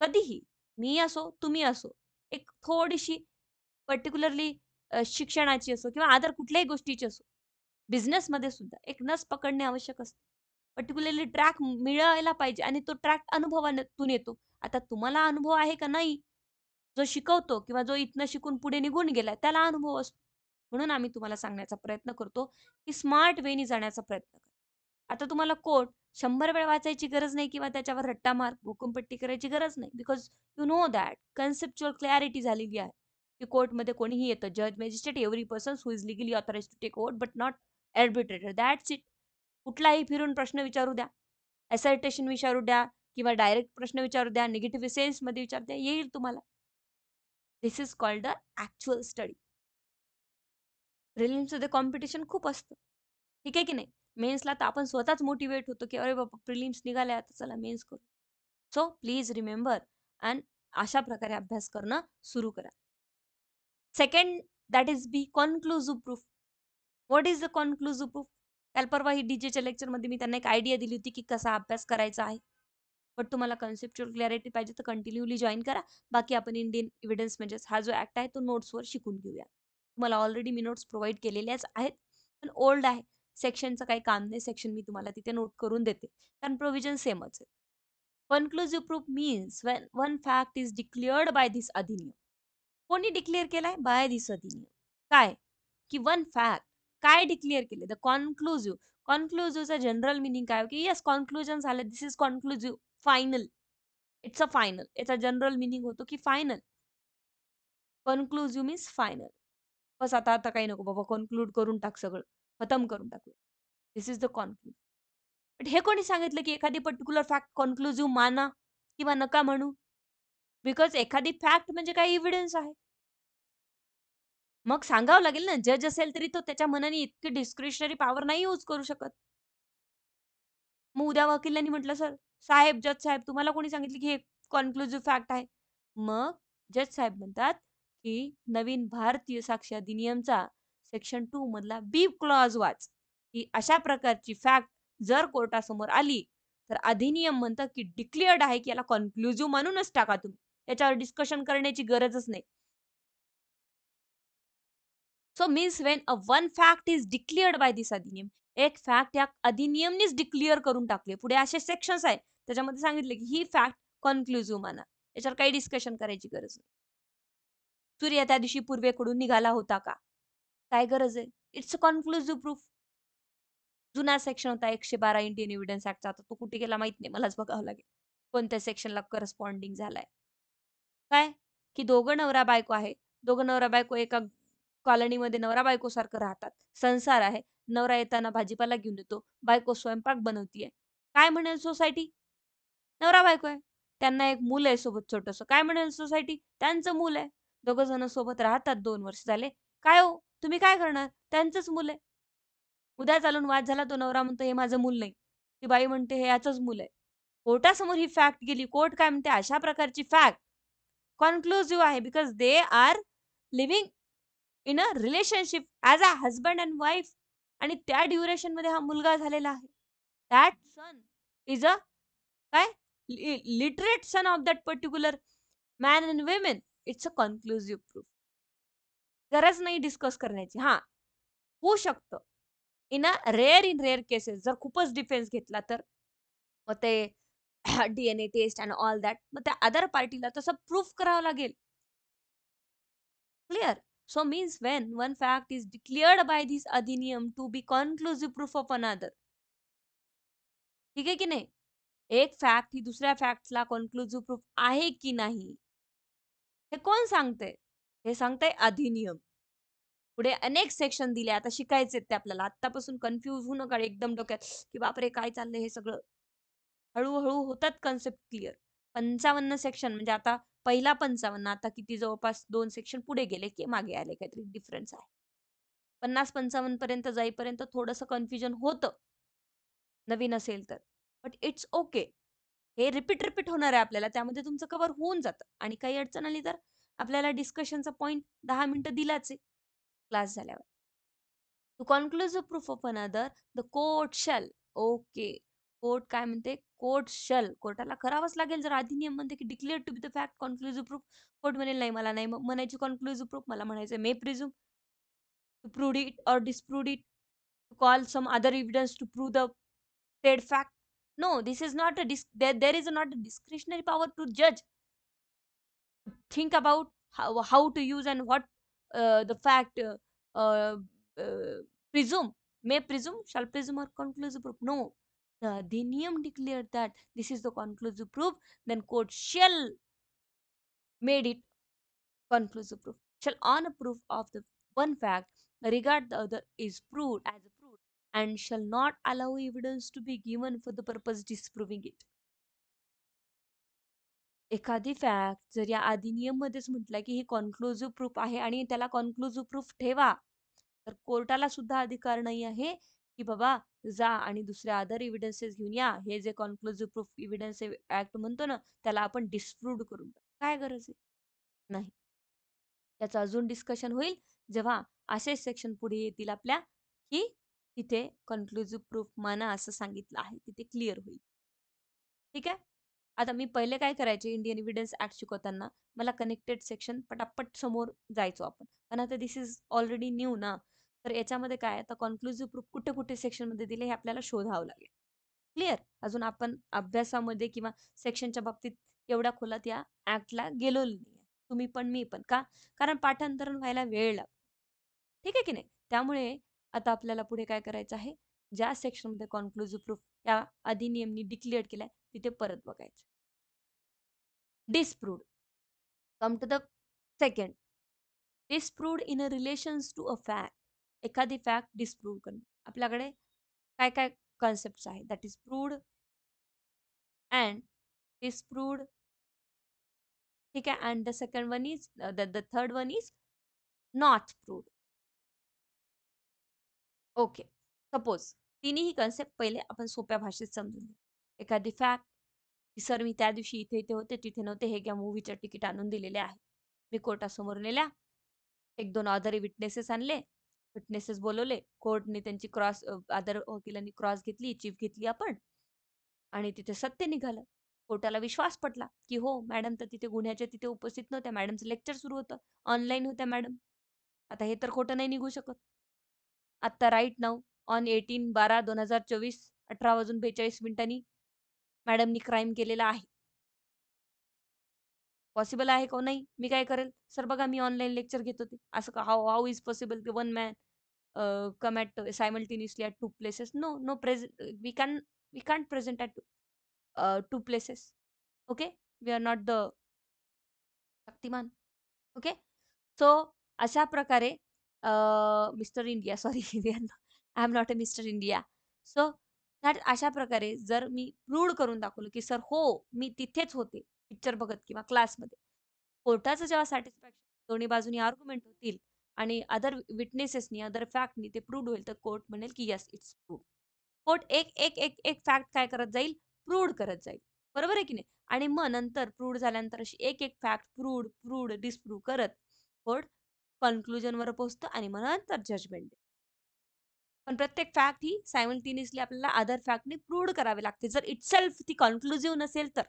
कधीही, मी असो, तुम्ही असो, एक थोडीशी पर्टिक्युलरली शिक्षणाची असो किंवा अदर कुठल्याही गोष्टीची असो. बिझनेसमध्ये सुद्धा एक नस पकडणे आवश्यक असते. पर्टिक्युलरली ट्रॅक मिळायला पाहिजे आणि तो ट्रॅक अनुभवातून येतो. आता तुम्हाला अनुभव आहे का नाही? जो शिकवतो किंवा जो इथनं शिकून पुढे निघून गेलाय त्याला अनुभव असतो. म्हणून आम्ही तुम्हाला सांगण्याचा प्रयत्न करतो, की स्मार्ट वेनी जाण्याचा प्रयत्न करा. आता तुम्हाला कोट 100 वेळा वाचायची गरज नाही किंवा त्याच्यावर रट्टा मार, घोकमपट्टी करायची गरज नाही. Because you know that conceptual clarity झालेली आहे, की कोर्टमध्ये कोणीही येतं. जज, magistrate, every person who is legally authorised to take oath but not arbitrator. That's it. कुठलाही फिरून प्रश्न विचारू द्या. असर्टेशन विचारू द्या किंवा डायरेक्ट प्रश्न विचारू द्या, निगेटिव्ह सेन्समध्ये विचारू द्या, येईल तुम्हाला. This is called the actual study. प्रिलिम्समध्ये कॉम्पिटिशन खूप असतं. ठीक आहे की नाही? मेन्सला तर आपण स्वतःच मोटिव्हेट होतो, की अरे बाबा प्रिलिम्स निघाले आता चला मेन्स करू. सो प्लीज रिमेंबर अँड अशा प्रकारे अभ्यास करणं सुरू करा. Second that is be conclusive proof. What is the conclusive proof? काल परवा ही डीजेच्या लेक्चरमध्ये मी त्यांना एक आयडिया दिली होती, की कसा अभ्यास करायचा आहे. बट तुम्हाला कन्सेप्च्युअल क्लॅरिटी पाहिजे तर कंटिन्यूली जॉइन करा. बाकी आपण इंडियन एव्हिडन्स म्हणजेच हा जो ॲक्ट आहे तो नोट्सवर शिकून घेऊया. तुम्हाला ऑलरेडी मी नोट्स प्रोव्हाईड केलेल्याच आहेत, पण ओल्ड आहे. सेक्शनचं काही काम नाही. सेक्शन मी तुम्हाला तिथे नोट करून देते. कारण प्रोव्हिजन सेमच आहे. Conclusive proof means when one fact is declared by this adhiniyam. कोणी डिक्लेअर केलाय? By this adhiniyam. काय? की वन फॅक्ट काय डिक्लेअर केले? The conclusive. कॉन्क्लुसिव्हचा जनरल मीनिंग काय? की येस कॉन्क्लुजन झालं. This is conclusive. Final. It's a final. याचा जनरल मीनिंग होतो की फायनल. Conclusive means final. बस आता आता काही नको बाबा कन्क्लूड करून टाक सगळं. खतम करून टाकूया. This is the conclusion. But हे कोणी सांगितलं की एखादी पर्टिक्युलर फॅक्ट कॉन्क्लुसिव्ह माना किंवा नका म्हणू? बिकॉज एखादी फॅक्ट म्हणजे काही एव्हिडन्स आहे. मग सांगावं लागेल ना, जज असेल तरी तो त्याच्या मनाने इतकी डिस्क्रिशनरी पॉवर नाही यूज करू शकत. मग उद्या वकिलांनी म्हटलं, "सर, साहेब, जज साहेब, तुम्हाला कोणी सांगितलं की हे कॉन्क्लुसिव्ह फॅक्ट आहे?" मग जज साहेब म्हणतात, की नवीन भारतीय साक्ष अधिनियमचा सेक्शन 2 मधला बी क्लॉज वाच, की अशा प्रकारची फॅक्ट जर कोर्टासमोर आली, तर अधिनियम म्हणतं, की डिक्लेअर्ड आहे, की याला कॉन्क्लुसिव्ह मानूनच टाका तुम्ही. त्याच्यावर डिस्कशन करण्याची गरजच नाही. So means when a one fact is declared by this adhiniyam, एक फॅक्ट या अधिनियमनीच डिक्लेअर करून टाकली. पुढे असे सेक्शन्स आहेत, त्याच्यामध्ये सांगितले की ही फॅक्ट कॉन्क्लुसिव्ह माना. याच्यावर काही डिस्कशन करायची गरज नाही. सूर्य त्या दिवशी पूर्वेकडून निघाला होता का? काय गरज आहे? It's a conclusive proof. जुना सेक्शन होता 112 इंडियन एव्हिडन्स ॲक्टचा. आता तो कुठे गेला माहित नाही. मलाच बघावं लागेल. कोणत्या सेक्शनला करस्पॉन्डिंग झालाय. काय? की दोघं नवरा-बायको आहे. दोघं नवरा-बायको एका कॉलनीमध्ये नवरा-बायकोसारखं राहतात. संसार आहे. नवरा येताना भाजीपाला घेऊन येतो. बायको स्वयंपाक बनवतीये. काय म्हणेल सोसायटी? नवरा-बायको आहे. त्यांना एक मूल आहे सोबत छोटंसं. काय म्हणेल सोसायटी? त्यांचं मूल आहे. दोघं जण सोबत राहतात 2 वर्ष झाले. काय हो? तुम्ही काय करणार? त्यांचंच मूल आहे. उद्या चालून वाद झाला, तो नवरा म्हणतो, "हे माझं मूल नाही." ती बाई म्हणते, "हे याचंच मूल आहे." कोर्टासमोर ही फॅक्ट गेली. कोर्ट काय म्हणते, अशा प्रकारची फॅक्ट कॉन्क्लुसिव्ह आहे because they are living in a relationship as a husband and wife आणि त्या ड्युरेशनमध्ये हा मुलगा झालेला आहे. दॅट सन इज अ काय? Literate son of that particular man and women. It's a conclusive proof. गरज नाही डिस्कस करण्याची. हां, होऊ शकतं. इन रेअर केसेस जर खूपच डिफेन्स घेतला तर मग ते the test and all that मग त्या अदर पार्टीला तसं प्रूफ करावं लागेल. Clear? So means when one fact is declared by this अधिनियम to be conclusive proof of another. ठीक आहे की नाही? एक फॅक्ट ही दुसऱ्या फॅक्टला कॉन्क्लुसिव्ह प्रूफ आहे की नाही? हे कोण सांगतंय? हे सांगतंय अधिनियम. पुढे अनेक सेक्शन दिले. आता शिकायचे ते आपल्याला. आत्तापासून कन्फ्यूज होऊ नका एकदम डोक्यात, की बापरे! काय चाललंय हे सगळं. हळू होतात कन्सेप्ट क्लिअर. 55 सेक्शन म्हणजे आता पहिला 55 आता किती जवळपास 2 सेक्शन पुढे गेले, की मागे आले काहीतरी डिफरन्स आहे. 50-55 पर्यंत जाईपर्यंत थोडंसं कन्फ्युजन होतं. नवीन असेल तर. But it's okay. हे रिपीट होणार आहे आपल्याला. त्यामध्ये तुमचं कव्हर होऊन जातं आणि काही अडचण आली तर आपल्याला डिस्कशनचा पॉइंट 10 मिनिटं दिलाच आहे क्लास झाल्यावर. To conclusive proof of another, the court shall. Okay. Court काय म्हणते? कोर्ट शल कोर्टाला करावंच लागेल जर अधिनियम म्हणते की declare to be the fact conclusive proof. Court म्हणेल नाही मला नाही म्हणायची कॉन्क्लुसिव्ह प्रूफ मला म्हणायचं may presume to prove it or disprove it to call some other evidence to prove the said fact. No, this is not a there is not a discretionary power to judge. Think about how to use and what the fact uh, uh, presume, may presume, shall presume, or conclusive proof. No, the Adhiniyam declared that this is the conclusive proof, then court shall made it conclusive proof. Shall on a proof of the one fact regard the other is proved as a proof and shall not allow evidence to be given for the purpose disproving it. एखादी फॅक्ट जर या अधिनियममध्येच म्हटलं की ही कॉन्क्लुसिव्ह प्रूफ आहे आणि त्याला कॉन्क्लुसिव्ह प्रूफ ठेवा, तर कोर्टाला सुद्धा अधिकार नाही आहे की बाबा जा आणि दुसऱ्या अदर एव्हिडन्सेस घेऊन या. हे जे कॉन्क्लुसिव्ह प्रूफ एव्हिडन्स ऍक्ट म्हणतो ना, त्याला आपण डिस्प्रूव्ह करून टाकू. काय गरज आहे? नाही. त्याचं अजून डिस्कशन होईल जेव्हा असे सेक्शन पुढे येतील आपल्या, की तिथे कॉन्क्लुसिव्ह प्रूफ माना असं सांगितलं आहे. तिथे क्लिअर होईल. ठीक आहे? आता मी पहिले काय करायचे इंडियन एव्हिडन्स ऍक्ट शिकवताना मला कनेक्टेड सेक्शन पटापट समोर जायचो आपण. पण आता दिस इज ऑलरेडी न्यू ना, तर याच्यामध्ये काय आता कॉन्क्लुसिव्ह प्रूफ कुठे कुठे सेक्शनमध्ये दिले हे आपल्याला शोधावं लागेल. क्लिअर? अजून आपण अभ्यासामध्ये किंवा सेक्शनच्या बाबतीत एवढ्या खोलात या ऍक्टला गेलो नाही. तुम्ही पण मी पण. का? कारण पाठांतरण व्हायला वेळ लागतो. ठीक आहे की नाही? त्यामुळे आता आपल्याला पुढे काय करायचं आहे? ज्या सेक्शनमध्ये कॉन्क्लुसिव्ह प्रूफ या अधिनियमनी डिक्लेअर केलाय तिथे परत बघायचं. Disproved. Come to the second. Disproved in a relations to a fact. एखादी फॅक्ट डिस्प्रूव्ह करणे. आपल्याकडे काय काय कॉन्सेप्ट आहेत that is proved and disproved. ठीक आहे. And the second one is the third one is not proved. Okay. Suppose तिन्ही कॉन्सेप्ट पहिले आपण सोप्या भाषेत समजून घेऊ. एखादी फॅक्ट की सर मी त्या दिवशी इथे इथे होते तिथे नव्हते हे घ्या मूवीचं तिकीट आणून दिलेले आहे. मी कोर्टासमोर नेल्या. एक दोन अदर विटनेसेस आणले. विटनेसेस बोलवले. कोर्टने त्यांची क्रॉस अदर वकिलांनी क्रॉस घेतली, चीफ घेतली आपण आणि तिथे सत्य निघालं. कोर्टाला विश्वास पटला, की हो मॅडम तर तिथे गुन्ह्याच्या तिथे उपस्थित नव्हत्या. मॅडमचं लेक्चर सुरू होतं. ऑनलाईन होत्या मॅडम. आता हे तर खोटं नाही निघू शकत. आत्ता राईट नाऊ ऑन 18/12/2024 18:42 मॅडमनी क्राईम केलेला आहे. पॉसिबल आहे का नाही? मी काय करेल? सर बघा मी ऑनलाईन लेक्चर घेत होते. असं का हाऊ हाऊ इज पॉसिबल की one man come at simultaneously at two places? No present. We can't present at two places. Okay, we are not the Shaktimaan. Okay. So अशा प्रकारे mister India sorry I am not a mister India. So that अशा प्रकारे जर मी प्रूव्ह करून दाखवलं की सर हो मी तिथेच होते पिक्चर बघत किंवा क्लासमध्ये. कोर्टाचं जेव्हा सॅटिस्फॅक्शन दोन्ही बाजूनी आर्ग्युमेंट होतील आणि अदर विटनेसेसनी अदर फॅक्टनी ते प्रूव्ह होईल तर कोर्ट म्हणेल की येस इट्स प्रूव्ह. कोर्ट एक एक एक एक फॅक्ट काय करत जाईल? प्रूव्ह करत जाईल. बरोबर आहे की नाही? आणि मग नंतर प्रूव्ह झाल्यानंतर अशी एक एक फॅक्ट प्रूव्ह डिस्प्रूव्ह करत कोर्ट कन्क्लुजनवर पोहोचतं आणि मग नंतर जजमेंट. पण प्रत्येक फॅक्ट ही सायमल्टेनियसली आपल्याला अदर फॅक्टनी प्रूव्ह करावी लागते. जर इटसेल्फ ती कन्क्लुझिव्ह नसेल तर.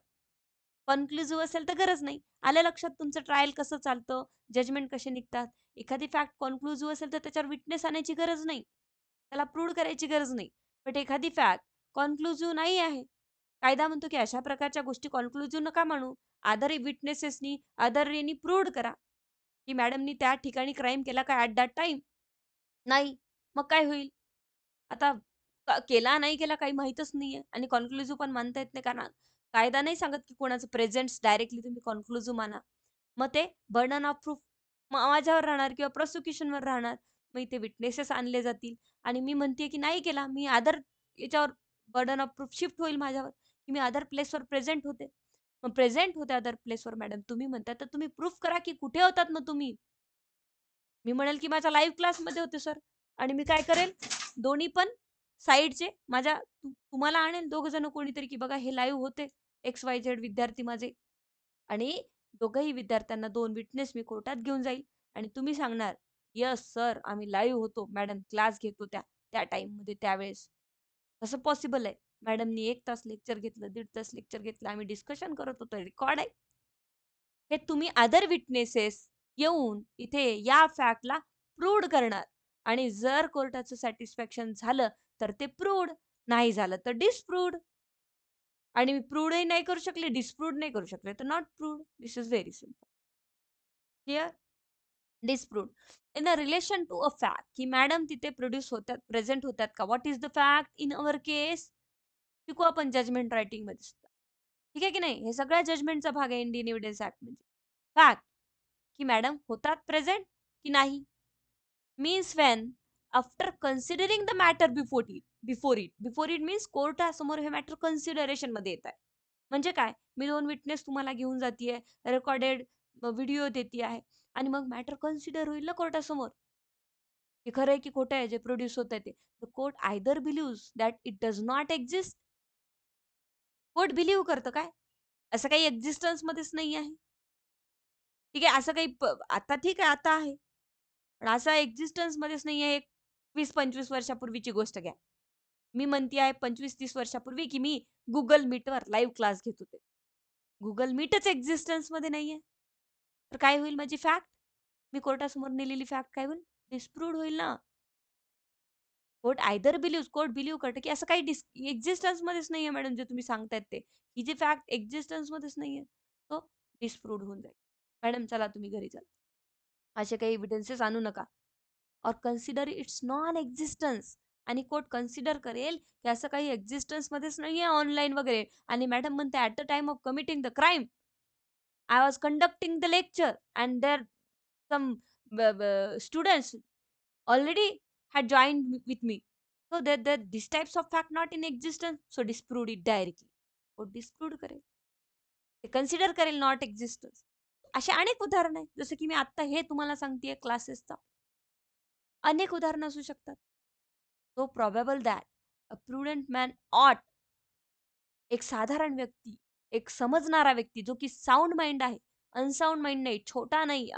कन्क्लुझिव्ह असेल तर गरज नाही. आलं लक्षात तुमचं ट्रायल कसं चालतं, जजमेंट कसे निघतात. एखादी फॅक्ट कन्क्लुझिव्ह असेल तर त्याच्यावर विटनेस आणायची गरज नाही. त्याला प्रूव्ह करायची गरज नाही. बट एखादी फॅक्ट कन्क्लुझिव्ह नाही आहे. कायदा म्हणतो की अशा प्रकारच्या गोष्टी कन्क्लुझिव्ह नका मानू. अदर विटनेसेसनी अदर यांनी प्रूव्ह करा, की मॅडमनी त्या ठिकाणी क्राईम केला का ॲट दॅट टाईम? नाही. मग काय होईल? आता केला नाही केला काही माहीतच नाहीये आणि कन्क्लुझिव्ह पण मानता येत नाही कारण कायदा नाही सांगत की कोणाचं प्रेझेंट्स डायरेक्टली तुम्ही कन्क्लुझिव्ह माना. मग ते बर्डन ऑफ प्रूफ माझ्यावर राहणार किंवा प्रॉसिक्युशनवर राहणार. मग इथे विटनेसेस आणले जातील आणि मी म्हणते की नाही केला. मी अदर याच्यावर बर्डन ऑफ प्रूफ शिफ्ट होईल माझ्यावर, की मी अदर प्लेसवर प्रेझेंट होते. मग प्रेझेंट होते अदर प्लेसवर मॅडम तुम्ही म्हणताय तर तुम्ही प्रूफ करा की कुठे होतात मग तुम्ही? मी म्हणेल की माझ्या लाईव्ह क्लासमध्ये होते सर आणि मी काय करेल दोन्ही पण साइडचे माझ्या तुम्हाला आणेल दोघ जण कोणीतरी की बघा हे लाईव्ह होते XYZ विद्यार्थी माझे आणि दोघंही विद्यार्थ्यांना 2 विटनेस मी कोर्टात घेऊन जाईल आणि तुम्ही सांगणार यस सर आम्ही लाईव्ह होतो मॅडम क्लास घेत होत्या त्या टाइममध्ये त्यावेळेस कसं पॉसिबल आहे मॅडमनी 1 तास लेक्चर घेतलं, 1.5 तास लेक्चर घेतलं, आम्ही डिस्कशन करत होतो, रेकॉर्ड आहे. हे तुम्ही अदर विटनेसेस येऊन इथे या फॅक्टला प्रूव्हड करणार आणि जर कोर्टाचं सॅटिस्फॅक्शन झालं, तर ते प्रूव्हड, नाही झालं तर डिस्प्रूव्हड. आणि मी प्रूव्हडही नाही करू शकले, डिस्प्रूव्हड नाही करू शकले, तर not proved. This is very simple. Clear? Disproved. In a relation to a fact, की मॅडम तिथे प्रोड्यूस होतात, प्रेझेंट होतात का? What is the fact in our case? शिकू आपण जजमेंट रायटिंगमध्ये सुद्धा. ठीक आहे की नाही? हे सगळ्या जजमेंटचा भाग आहे इंडियन एव्हिडन्स ॲक्ट म्हणजे. फॅक्ट, की मॅडम होतात प्रेझेंट की नाही? Means when after considering the matter before it means कोर्टासमोर हे मॅटर कन्सिडरेशनमध्ये येत आहे. म्हणजे काय? मी 2 विटनेस तुम्हाला घेऊन जातीये, रेकॉर्डेड व्हिडिओ देती आहे आणि मग मॅटर कन्सिडर होईल ना कोर्टासमोर, की खरं आहे की खोटं आहे जे प्रोड्यूस होतंय ते. The court either believes that it does not exist. Court believe करतं काय? असं काही एक्झिस्टन्समध्येच नाही आहे. ठीक आहे, असं काही आता ठीक आहे, आता आहे. पण असं एक्झिस्टन्समध्येच नाही आहे. एक 20-25 वर्षापूर्वीची गोष्ट घ्या. मी म्हणती आहे 25-30 वर्षापूर्वी, की मी Google Meetवर लाईव्ह क्लास घेत होते. Google Meetच एक्झिस्टन्समध्ये नाहीये. तर काय होईल माझी फॅक्ट? मी कोर्टासमोर नेलेली फॅक्ट काय होईल? डिस्प्रूव्हड होईल ना. कोर्ट बिलीव्ह करतं, की असं काही एक्झिस्टन्समध्येच नाहीये मॅडम जे तुम्ही सांगतायत ते. ही जी फॅक्ट एक्झिस्टन्समध्येच नाहीये. तो डिस्प्रूव्हड होऊन जाईल. मॅडम चला तुम्ही घरी चला. असे काही एव्हिडन्सेस आणू नका. और कन्सिडर इट्स नॉन एक्झिस्टन्स आणि कोर्ट कन्सिडर करेल की असं काही एक्झिस्टन्समध्येच नाहीये ऑनलाईन वगैरे आणि मॅडम म्हणते at the time of committing the crime I was conducting the lecture and there some students already had joined with me. So that these types of fact not in existence. So disproved it directly. Or disproved करेल. ते कन्सिडर करेल नॉट एक्झिस्टन्स. असे अनेक उदाहरण आहेत. जसं की मी आत्ता हे तुम्हाला सांगतेय क्लासेसचा. अनेक उदाहरणं असू शकतात. So probable that a prudent man ought एक साधारण व्यक्ती, एक समजणारा व्यक्ती जो की साउंड माइंड आहे. अनसाउंड माइंड नाही, छोटा नाही,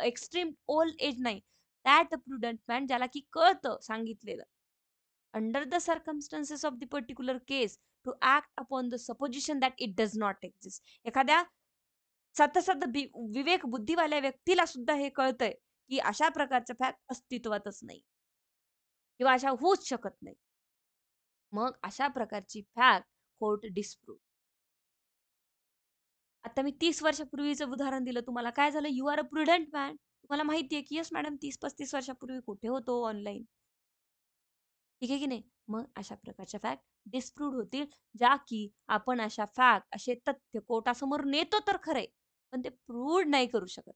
एक्स्ट्रीम ओल्ड एज नाही. दॅट अ प्रुडंट मॅन ज्याला की कळतं सांगितलेलं. Under the circumstances of the particular case to act upon the supposition that it does not exist. एखाद्या सतसत विवेक बुद्धीवाल्या व्यक्तीला सुद्धा हे कळतंय, की अशा प्रकारच्या फॅक्ट अस्तित्वातच नाही किंवा अशा होऊच शकत नाही. मग अशा प्रकारची फॅक्ट कोर्ट डिस्प्रूव्ह. आता मी 30 वर्षापूर्वीचं उदाहरण दिलं तुम्हाला. काय झालं? You are a prudent man. तुम्हाला माहिती आहे, की येस मॅडम 30-35 वर्षापूर्वी कुठे होतो ऑनलाईन. ठीक आहे की नाही? मग अशा प्रकारच्या फॅक्ट डिस्प्रूव्ड होतील, ज्या की आपण अशा फॅक्ट, असे तथ्य कोर्टासमोर नेतो तर खरे, पण ते प्रूव्हड नाही करू शकत.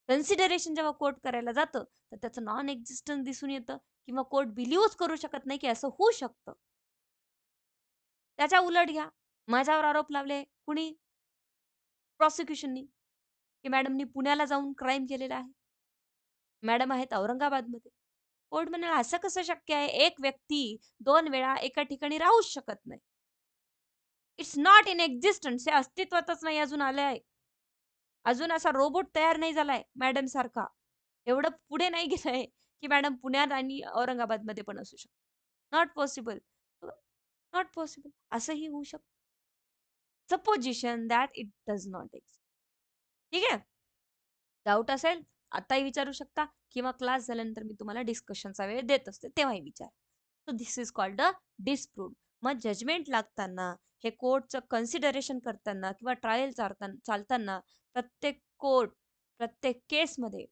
कन्सिडरेशन जेव्हा कोर्ट करायला जातं, तर त्याचं नॉन एक्झिस्टन्स दिसून येतं किंवा कोर्ट बिलीव्हच करू शकत नाही, की असं होऊ शकतं. त्याच्या उलट घ्या, माझ्यावर आरोप लावले कुणी? प्रॉसिक्युशननी, की मॅडमनी पुण्याला जाऊन क्राईम केलेला आहे. मॅडम आहेत औरंगाबादमध्ये. कोर्ट म्हणाला, "असं कसं शक्य आहे? एक व्यक्ती 2 वेळा एका ठिकाणी राहूच शकत नाही. It's not in existence." हे अस्तित्वातच नाही अजून आलं आहे. अजून असा रोबोट तयार नाही झालाय मॅडमसारखा. एवढं पुढे नाही गेलंय, की मॅडम पुण्यात आणि औरंगाबादमध्ये पण असू शकते. Not possible. Not possible. असंही होऊ शकतं. Supposition that it does not exist. ठीक आहे? डाऊट असेल आताही विचारू शकता किंवा क्लास झाल्यानंतर मी तुम्हाला डिस्कशनचा वेळ देत असते तेव्हाही विचार. So this is called a disproved. मग जजमेंट लागताना हे कोर्टचं कन्सिडरेशन करताना किंवा ट्रायल चालताना प्रत्येक कोर्ट, प्रत्येक केसमध्ये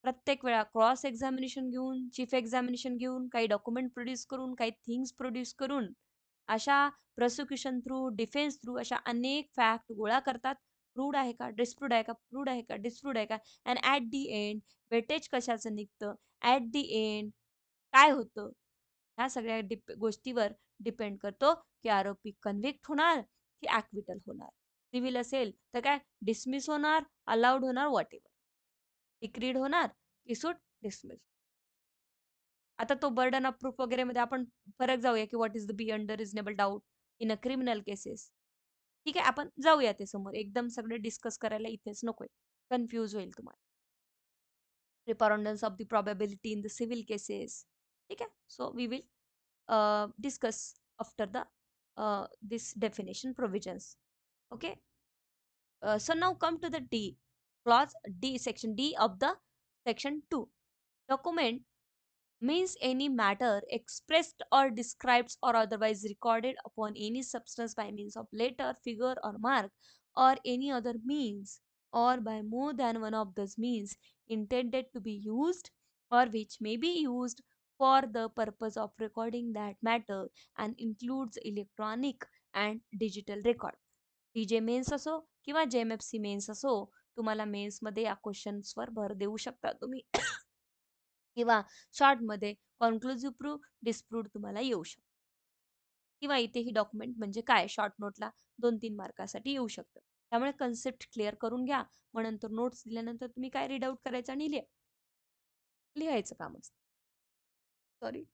प्रत्येक वेळा क्रॉस एक्झामिनेशन घेऊन, चीफ एक्झामिनेशन घेऊन, काही डॉक्युमेंट प्रोड्यूस करून, काही थिंग्स प्रोड्यूस करून, अशा प्रोसिक्युशन थ्रू, डिफेन्स थ्रू अशा अनेक फॅक्ट गोळा करतात. प्रूव्ड आहे का? डिस्प्रूव्ड आहे का? प्रूव्ड आहे का? डिस्प्रूव्ड आहे का? And at the end weightage कशाचं निघतं? ॲट दी एंड काय होतं? ह्या सगळ्या गोष्टीवर डिपेंड करतो, की आरोपी कन्व्हिक्ट होणार की ॲक्विटल होणार. सिव्हिल असेल तर काय डिसमिस होणार, अलाउड होणार, व्हॉटएव्हर. डिक्रीड होणार की सूट डिसमिस. आता तो बर्डन ऑफ प्रूफ वगैरेमध्ये आपण परत जाऊया, की what is the beyond the reasonable doubt in a criminal cases. ठीक आहे, आपण जाऊया ते समोर. एकदम सगळे डिस्कस करायला इथेच नकोय. कन्फ्यूज होईल तुम्हाला. Preponderance of the probability in the civil cases. ठीक आहे? So we will discuss after the this definition provisions. Okay. So now come to the D, clause D, section D of the section 2. Document means any matter expressed or described or otherwise recorded upon any substance by means of letter, figure, or mark, or any other means, or by more than one of those means intended to be used or which may be used for the purpose of recording that matter, and includes electronic and digital record. TJ mains असो किंवा JMFC मेन्स असो, तुम्हाला मेन्समध्ये या क्वेश्चन्सवर भर देऊ शकता तुम्ही. किंवा शॉर्टमध्ये कॉन्क्लुझिव्ह प्रूफ, डिस्प्रूव्ह तुम्हाला येऊ शकतो. किंवा इथे ही डॉक्युमेंट म्हणजे काय, शॉर्ट नोटला 2-3 मार्कासाठी येऊ शकतं. त्यामुळे कन्सेप्ट क्लिअर करून घ्या. मग नंतर नोट्स दिल्यानंतर तुम्ही काय रीड आउट करायचं आणि लिहायचं काम असतं. Sorry.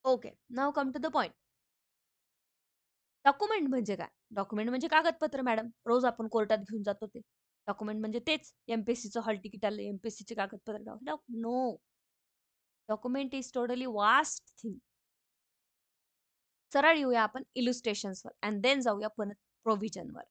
Okay, now come to the point. Document म्हणजे काय? डॉक्युमेंट म्हणजे कागदपत्र मॅडम. रोज आपण कोर्टात घेऊन जातो ते. डॉक्युमेंट म्हणजे तेच. एमपीएससीचं हॉल तिकीट आलं, एमपीएससीचे कागदपत्र. No. Document is totally vast thing. सरळ येऊया आपण इलुस्ट्रेशन्सवर अँड देन जाऊया प्रोव्हिजनवर.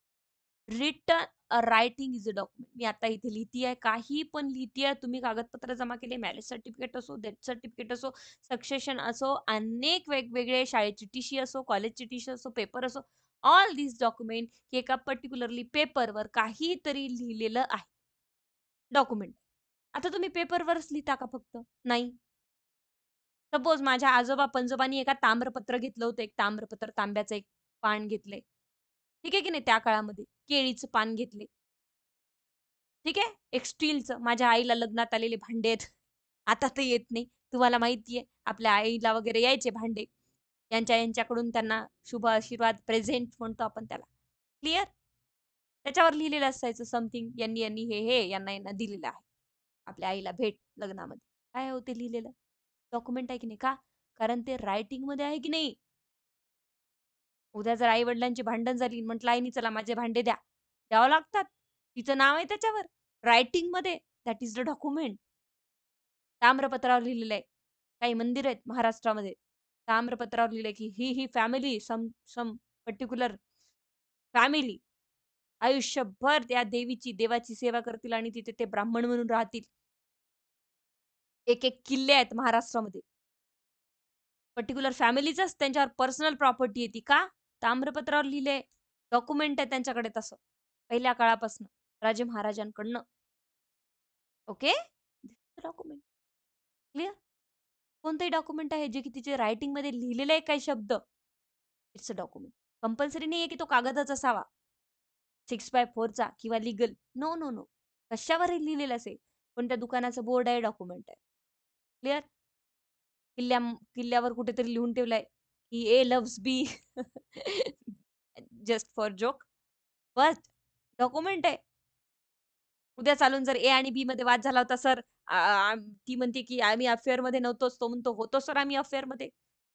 Written writing is a document. मी आता इथे लिहितीये, काही पण लिहितीये. तुम्ही कागदपत्र जमा केले, मॅरेज सर्टिफिकेट असो, डेथ सर्टिफिकेट असो, सक्सेशन असो, अनेक वेगवेगळे शाळेची टीसी असो, कॉलेजची टीसी असो, पेपर असो, ऑल दिस डॉक्युमेंट हे एका पर्टिक्युलरली पेपरवर काहीतरी लिहिलेलं आहे. डॉक्युमेंट. आता तुम्ही पेपरवरच लिहिता का फक्त? नाही. सपोज माझ्या आजोबा पंजोबांनी एका ताम्रपत्र घेतलं होतं, एक ताम्रपत्र, तांब्याचं एक पान घेतलंय. ठीक आहे की नाही, त्या काळामध्ये केळीचं पान घेतले. ठीक आहे. एक स्टीलचं, माझ्या आईला लग्नात आलेले भांडे आहेत. आता तर येत नाही. तुम्हाला माहिती आहे आपल्या आईला वगैरे यायचे भांडे. यांच्याकडून त्यांना शुभ आशीर्वाद प्रेझेंट म्हणतो आपण त्याला. क्लिअर? त्याच्यावर लिहिलेलं असायचं समथिंग, यांनी यांनी हे यांना यांना दिलेलं आहे. आपल्या आईला भेट लग्नामध्ये. काय होते लिहिलेलं? डॉक्युमेंट आहे की नाही. का? कारण ते रायटिंगमध्ये आहे की नाही. उद्या जर आई-वडिलांची भांडण झाली, म्हटलं आईनी चला माझे भांडे द्या. द्यावं लागतात. तिचं नाव आहे त्याच्यावर. रायटिंगमध्ये. That is the document. ताम्रपत्रावर लिहिलेलं आहे. काही मंदिर आहेत महाराष्ट्रामध्ये. ताम्रपत्रावर लिहिलंय की ही फॅमिली सम पर्टिक्युलर फॅमिली आयुष्यभर त्या देवाची सेवा करतील आणि तिथे ते ब्राह्मण म्हणून राहतील. एक-एक किल्ले आहेत महाराष्ट्रामध्ये. पर्टिक्युलर फॅमिलीचाच त्यांच्यावर पर्सनल प्रॉपर्टी आहे ती. का? ताम्रपत्रावर लिहिलंय. डॉक्युमेंट आहे त्यांच्याकडे तसं. पहिल्या काळापासून राजे महाराजांकडनं. ओके? डॉक्युमेंट. क्लिअर? कोणतंही डॉक्युमेंट आहे जे की तिचे रायटिंगमध्ये लिहिलेले आहे काही शब्द. It's a document. कंपल्सरी नाहीये की तो कागदच असावा. 6x4 चा किंवा लीगल. No, no, no. कशावरही लिहिलेलं असेल. कोणत्या दुकानाचं बोर्ड आहे, डॉक्युमेंट आहे. क्लिअर? किल्ल्यावर कुठेतरी लिहून ठेवलंय, की A loves B. Just for joke. But document आहे. उद्या चालून जर ए आणि बी मध्ये वाद झाला होता, सर ती म्हणते की आम्ही अफेअरमध्ये नव्हतोच. तो म्हणतो होतो सर आम्ही अफेअरमध्ये.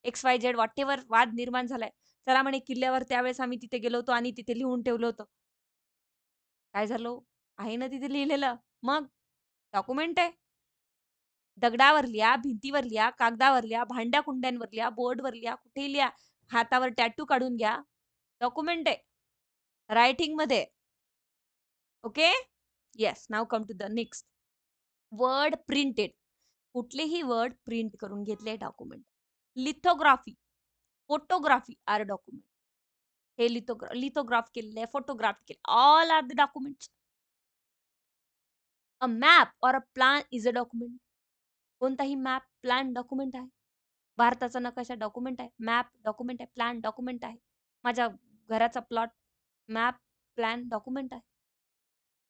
XYZ व्हॉटेव्हर वाद निर्माण झालाय. चला म्हणे किल्ल्यावर त्यावेळेस आम्ही तिथे गेलो होतो आणि तिथे लिहून ठेवलं होतं. काय झालं हो? आहे ना तिथे लिहिलेलं. मग डॉक्युमेंट आहे. दगडावर लिहा, भिंतीवर लिहा, कागदावर लिहा, भांड्या-कुंड्यांवर लिहा, बोर्डवर लिहा, कुठेही लिहा. हातावर टॅटू काढून घ्या. डॉक्युमेंट आहे. रायटिंगमध्ये. Okay? Yes. Now come to the next. Word printed. कुठलेही वर्ड प्रिंट करून घेतले document. Lithography, photography are document. हे लिथोग्राफ केलेले, फोटोग्राफ केले. All are the documents. A map or a plan is a document. कोणताही मॅप, प्लॅन डॉक्युमेंट आहे. भारताचा नकाशा डॉक्युमेंट आहे. मॅप डॉक्युमेंट आहे. प्लॅन डॉक्युमेंट आहे. माझ्या घराचा प्लॉट, मॅप, प्लॅन डॉक्युमेंट आहे.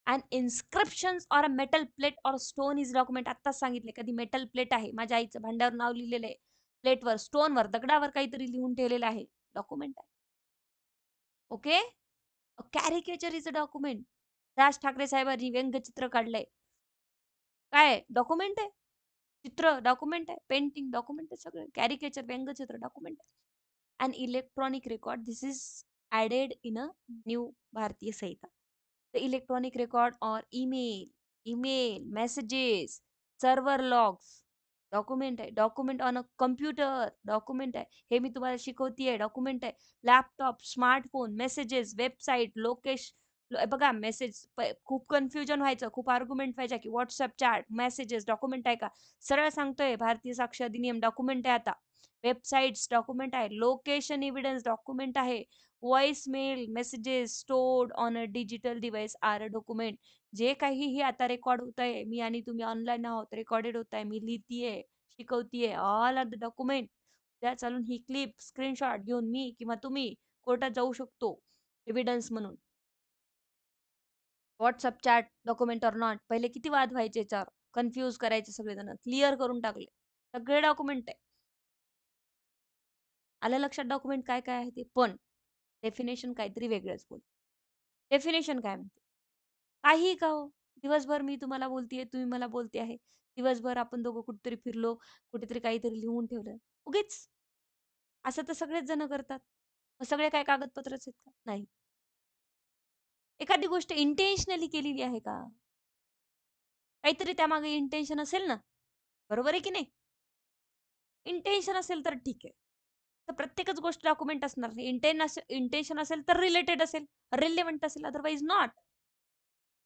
And inscriptions or a metal plate or stone is document. आत्ताच सांगितले, कधी मेटल प्लेट आहे. माझ्या आईचं भांड्यावर नाव लिहिलेलं आहे. प्लेटवर, स्टोनवर, दगडावर काहीतरी लिहून ठेवलेलं आहे. डॉक्युमेंट आहे. Okay? A caricature is a document. Raj Thackeray साहेबांनी व्यंगचित्र काढलंय. काय डॉक्युमेंट आहे. चित्र डॉक्युमेंट आहे. पेंटिंग डॉक्युमेंट आहे सगळं. कॅरिकेचर, व्यंगचित्र डॉक्युमेंट आहे. And electronic record this is added in a new भारतीय संहिता. The electronic record or email, messages, server logs. Document आहे. Document on a computer document आहे. हे मी तुम्हाला शिकवतीये डॉक्युमेंट आहे. लॅपटॉप, स्मार्टफोन, मेसेजेस, वेबसाईट, बघा मेसेज खूप कन्फ्युजन व्हायचं, खूप आर्ग्युमेंट व्हायच्या, की WhatsApp चॅट, मेसेजेस डॉक्युमेंट आहे का? सरळ सांगतोय भारतीय साक्षर अधिनियम डॉक्युमेंट आहे आता. वेबसाईट्स डॉक्युमेंट आहे. लोकेशन एव्हिडन्स डॉक्युमेंट आहे. Voice mail, messages stored on a digital device are a document. जे काहीही आता रेकॉर्ड होतंय, मी आणि तुम्ही ऑनलाईन आहोत, रेकॉर्डेड होतंय, मी लिहितीये, शिकवतीये, ऑल आर द डॉक्युमेंट. उद्या चालून ही क्लिप, स्क्रीनशॉट घेऊन मी किंवा तुम्ही कोर्टात जाऊ शकतो एव्हिडन्स म्हणून. WhatsApp chat document or not. पहिले किती वाद व्हायचे याच्यावर. कन्फ्यूज करायचे सगळेजण. क्लिअर करून टाकले. सगळे डॉक्युमेंट आहे. आलं लक्षात डॉक्युमेंट काय काय आहे ते? पण डेफिनेशन काहीतरी वेगळंच बोल. डेफिनेशन काय म्हणते? काहीही का हो. दिवसभर मी तुम्हाला बोलतीये, तुम्ही मला बोलते आहे. दिवसभर आपण दोघं कुठेतरी फिरलो, कुठेतरी काहीतरी लिहून ठेवलं. उगीच. असं तर सगळेच जण करतात. मग सगळे काय कागदपत्रच आहेत का? नाही. एखादी गोष्ट इंटेन्शनली केलेली आहे का? काहीतरी त्यामागे इंटेन्शन असेल ना? बरोबर आहे की नाही? इंटेन्शन असेल तर ठीक आहे. तर प्रत्येकच गोष्ट डॉक्युमेंट असणार नाही. इंटेन्शन असेल तर रिलेटेड असेल, रिलेव्हंट असेल, अदरवाईज नॉट.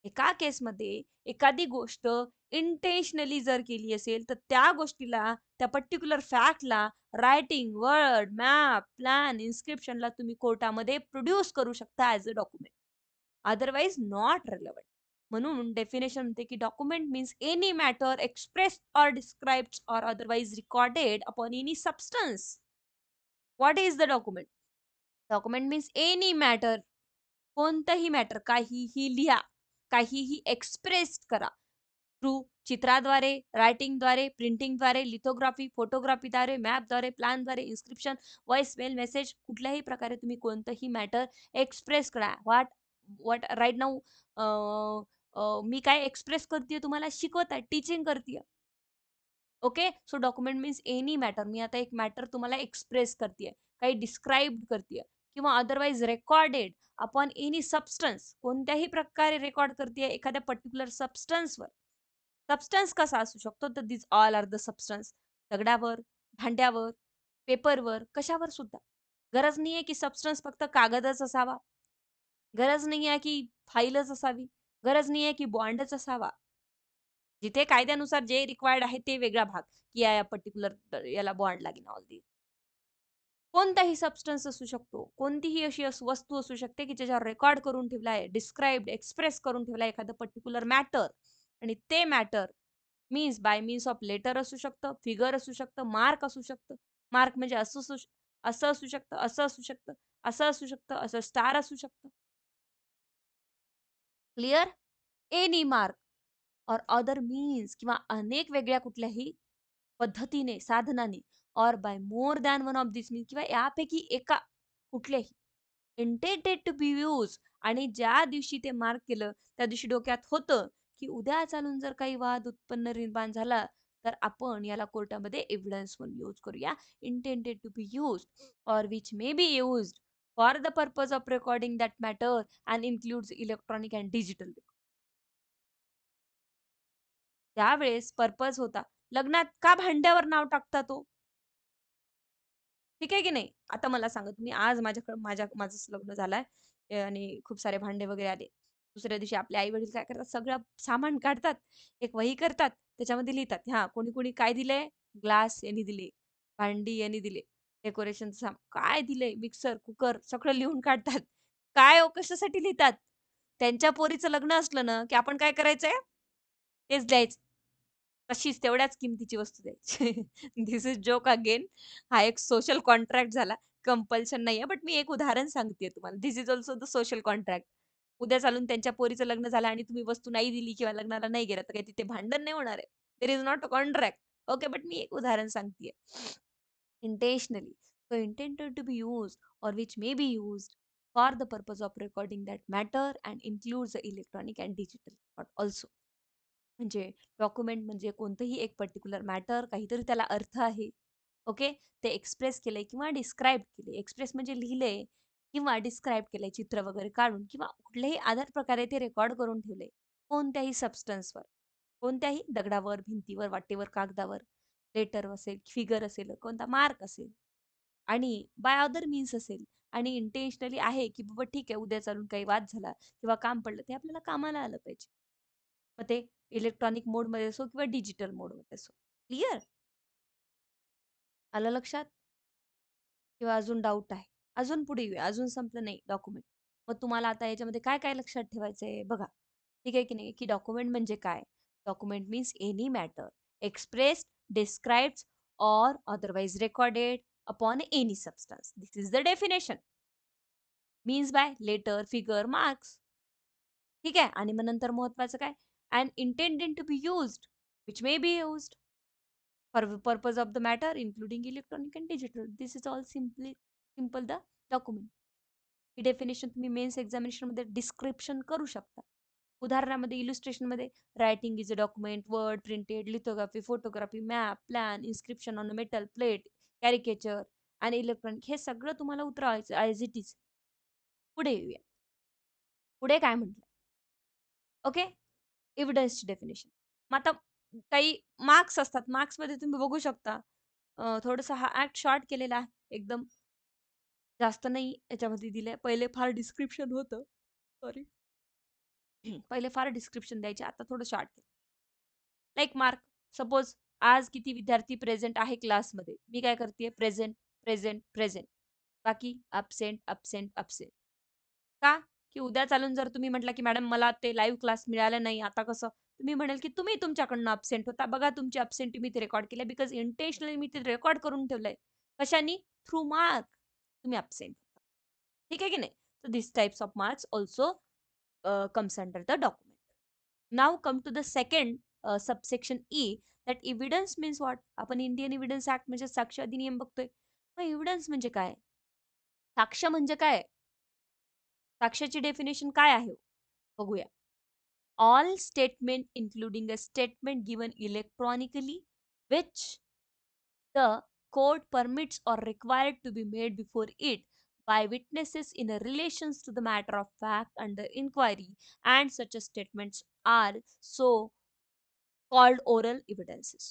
एका केसमध्ये एखादी गोष्ट इंटेन्शनली जर केली असेल, तर त्या गोष्टीला, त्या पर्टिक्युलर फॅक्टला रायटिंग, वर्ड, मॅप, प्लॅन, इन्स्क्रिप्शनला तुम्ही कोर्टामध्ये प्रोड्यूस करू शकता as a document. Otherwise not relevant. म्हणून डेफिनेशन म्हणते की document means any matter expressed or described or otherwise recorded upon any substance. What is the document? Document means any matter, कोणतंही मॅटर, काहीही लिहा, काहीही एक्सप्रेस करा. थ्रू चित्राद्वारे, रायटिंगद्वारे, प्रिंटिंगद्वारे, लिथोग्राफी, फोटोग्राफीद्वारे, मॅपद्वारे, प्लॅनद्वारे, इन्स्क्रिप्शन, व्हॉइस मेल, मेसेज कुठल्याही प्रकारे तुम्ही कोणतंही मॅटर एक्सप्रेस करा. व्हॉट व्हॉट राइट नाऊ मी काय एक्सप्रेस करतीये तुम्हाला शिकवत आहे, टीचिंग करतीये. Okay. So document means any matter. मी आता एक मॅटर तुम्हाला एक्सप्रेस करतीये, काही डिस्क्राईब करतीये किंवा otherwise recorded upon any substance. कोणत्याही प्रकारे रेकॉर्ड करतीये एखाद्या पर्टिक्युलर सबस्टन्सवर. सबस्टन्स कसा असू शकतो? तर दिस ऑल आर द सबस्टन्स. दगडावर, भांड्यावर, पेपरवर, कशावर सुद्धा. गरज नाहीये की सबस्टन्स फक्त कागदच असावा. गरज नाहीये की फाईलच असावी. गरज नाहीये की बॉन्डच असावा. जिथे कायद्यानुसार जे रिक्वायर्ड आहे ते वेगळा भाग, की या पर्टिक्युलर याला बॉन्ड लागेल ऑल दी. कोणताही सबस्टन्स असू शकतो. कोणतीही अशी वस्तू असू शकते, की ज्याच्यावर रेकॉर्ड करून ठेवला आहे, डिस्क्राइब्ड, एक्सप्रेस करून ठेवला आहे एखादं पर्टिक्युलर मॅटर आणि ते matter by means of letter असू शकतं, फिगर असू शकतं, मार्क असू शकतं. मार्क म्हणजे असं असू शकतं, असं असू शकतं, असं असू शकतं, असं स्टार असू शकतं. Clear? Any mark or other means किंवा अनेक वेगळ्या कुठल्याही पद्धतीने, साधनाने or by more than one of this means किंवा यापैकी एका कुठल्याही इंटेंडेड टू बी यूज आणि ज्या दिवशी ते मार्क केलं, त्या दिवशी डोक्यात होतं, की उद्या चालून जर काही वाद उत्पन्न निर्माण झाला, तर आपण याला कोर्टामध्ये एव्हिडन्स म्हणून यूज करूया. इंटेंडेड टू बी यूज्ड और which may be used for the purpose of recording that matter and includes electronic and digital. त्यावेळेस पर्पज होता. लग्नात का भांड्यावर नाव टाकता तो? ठीक आहे की नाही? आता मला सांगा तुम्ही आज माझंच लग्न झालंय आणि खूप सारे भांडे वगैरे आले. दुसऱ्या दिवशी आपले आई-वडील काय करतात, सगळं सामान काढतात, एक वही करतात, त्याच्यामध्ये लिहितात. हां, कोणी-कोणी काय दिलंय? ग्लास यांनी दिले, भांडी यांनी दिले, डेकोरेशनचं काय दिलंय? मिक्सर, कुकर सगळं लिहून काढतात. काय हो, कशासाठी लिहितात? त्यांच्या पोरीचं लग्न असलं ना, की आपण काय करायचंय? तेच द्यायचं. तशीच तेवढ्याच किमतीची वस्तू द्यायची. This is joke again. हा एक सोशल कॉन्ट्रॅक्ट झाला. कंपल्शन नाहीये. बट मी एक उदाहरण सांगतेय तुम्हाला. This is also the social contract. उद्या चालून त्यांच्या पोरीचं लग्न झालं आणि तुम्ही वस्तू नाही दिली किंवा लग्नाला नाही गेलात, तर काही तिथे भांडण नाही होणार आहे. There is not a contract. Okay, but मी एक उदाहरण सांगतेय. Intentionally. So intended to be used or which may be used for the purpose of recording that matter and includes the electronic and digital record also. म्हणजे डॉक्युमेंट म्हणजे कोणतंही एक पर्टिक्युलर मॅटर, काहीतरी त्याला अर्थ आहे. ओके. ते एक्सप्रेस केलंय किंवा डिस्क्राईब केले. एक्सप्रेस म्हणजे लिहिलंय किंवा डिस्क्राईब केलंय चित्र वगैरे काढून किंवा कुठल्याही अदर प्रकारे ते रेकॉर्ड करून ठेवलंय. कोणत्याही सबस्टन्सवर, कोणत्याही दगडावर, भिंतीवर, वाटेवर, कागदावर. लेटर असेल, फिगर असेल, कोणता मार्क असेल आणि बाय अदर मीन्स असेल आणि इंटेन्शनली आहे, की बाबा ठीक आहे उद्या चालून काही वाद झाला किंवा काम पडलं, ते आपल्याला कामाला आलं पाहिजे. मग ते इलेक्ट्रॉनिक मोडमध्ये असो किंवा डिजिटल मोडमध्ये असो. क्लिअर? आलं लक्षात? किंवा अजून डाऊट आहे? अजून पुढे येऊया. अजून संपलं नाही डॉक्युमेंट. मग तुम्हाला आता याच्यामध्ये काय-काय लक्षात ठेवायचंय बघा. ठीक आहे की नाही? की डॉक्युमेंट म्हणजे काय? Document means any matter expressed, described or otherwise recorded upon any substance. This is the definition. Means by letter, figure, marks. ठीक आहे? आणि मग नंतर महत्वाचं काय? And intended to be used, which may be used for the purpose of the matter, including electronic and digital. This is all simple the document. ही डेफिनेशन तुम्ही मेन्स एक्झामिनेशनमध्ये डिस्क्रिप्शन करू शकता. उदाहरणामध्ये इलुस्ट्रेशनमध्ये writing is a document, word printed, lithography, photography, map, plan, inscription on a metal plate, caricature आणि इलेक्ट्रॉनिक हे सगळं तुम्हाला उतरवायचं ॲज इट इज. पुढे येऊया. पुढे काय म्हटलं? ओके. एव्हिडन्सची डेफिनेशन. मग आता काही मार्क्स असतात. मार्क्समध्ये तुम्ही बघू शकता थोडंसं हा ॲक्ट शॉर्ट केलेला आहे. एकदम जास्त नाही याच्यामध्ये दिलंय. पहिले फार डिस्क्रिप्शन होतं. सॉरी. पहिले फार डिस्क्रिप्शन द्यायचे. आता थोडं शॉर्ट केलं. Like mark. सपोज आज किती विद्यार्थी प्रेझेंट आहे क्लासमध्ये. मी काय करते प्रेझेंट, प्रेझेंट, प्रेझेंट. बाकी अब्सेंट, अब्सेंट, अब्सेंट. का? की उद्या चालून जर तुम्ही म्हटलं, की मॅडम मला ते लाईव्ह क्लास मिळाला नाही, आता कसं? तुम्ही म्हणाल, की तुम्ही तुमच्याकडनं अब्सेंट होता. बघा तुमची अब्सेंटी मी ते रेकॉर्ड केलंय बिकॉज इंटेन्शनली मी ते रेकॉर्ड करून ठेवलंय. कशानी? Through mark. तुम्ही अब्सेंट होता. ठीक आहे की नाही? So these types of marks also comes under the document. Now come to the second subsection E, that evidence means what? आपण इंडियन एव्हिडन्स ऍक्ट म्हणजे साक्ष अधिनियम बघतोय. मग एव्हिडन्स म्हणजे काय? साक्ष म्हणजे काय? साक्ष्याची डेफिनेशन काय आहे? बघूया. All statement including a statement given electronically which the court permits or required to be made before it by witnesses in a relations to the matter of fact under inquiry, and such statements are so called oral evidences.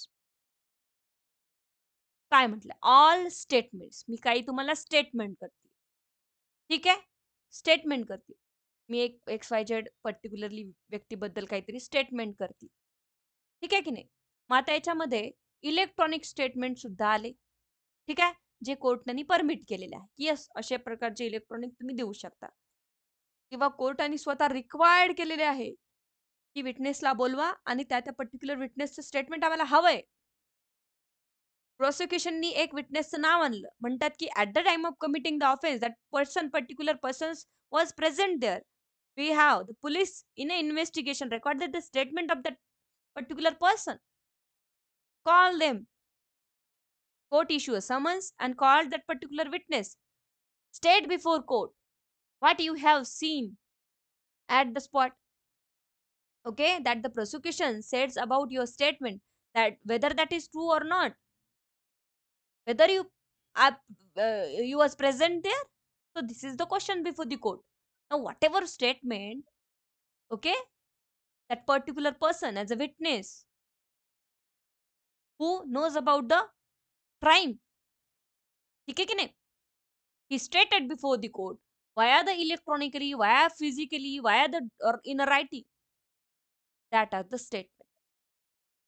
काय म्हटलं? All statements. मी काही तुम्हाला स्टेटमेंट करते. ठीक आहे? स्टेटमेंट करते. मी एक XYZ पर्टिक्युलरली व्यक्तीबद्दल काहीतरी स्टेटमेंट करते. ठीक आहे की नाही? मग आता याच्यामध्ये इलेक्ट्रॉनिक स्टेटमेंट सुद्धा आले. ठीक आहे? जे कोर्टाने परमिट केलेले आहे, की येस अशा प्रकारचे इलेक्ट्रॉनिक तुम्ही देऊ शकता. किंवा कोर्टाने स्वतः रिक्वायर्ड केलेले आहे, की विटनेसला बोलवा आणि त्या पर्टिक्युलर विटनेसचं स्टेटमेंट आम्हाला हवंय. प्रॉसिक्युशननी एक विटनेसचं नाव आणलं. म्हणतात, की at the time of committing the offence that particular persons was present there. We have the police in a investigation recorded the statement of that particular person. Call them. Court issue a summons and call that particular witness. State before court what you have seen at the spot. Okay, that the prosecution says about your statement, that whether that is true or not, whether are, you was present there. So this is the question before the court. Now whatever statement, okay, that particular person as a witness who knows about the crime, ठीक है कि नहीं? He stated before the court via the electronically, via physically, via the or in a writing. That are the statement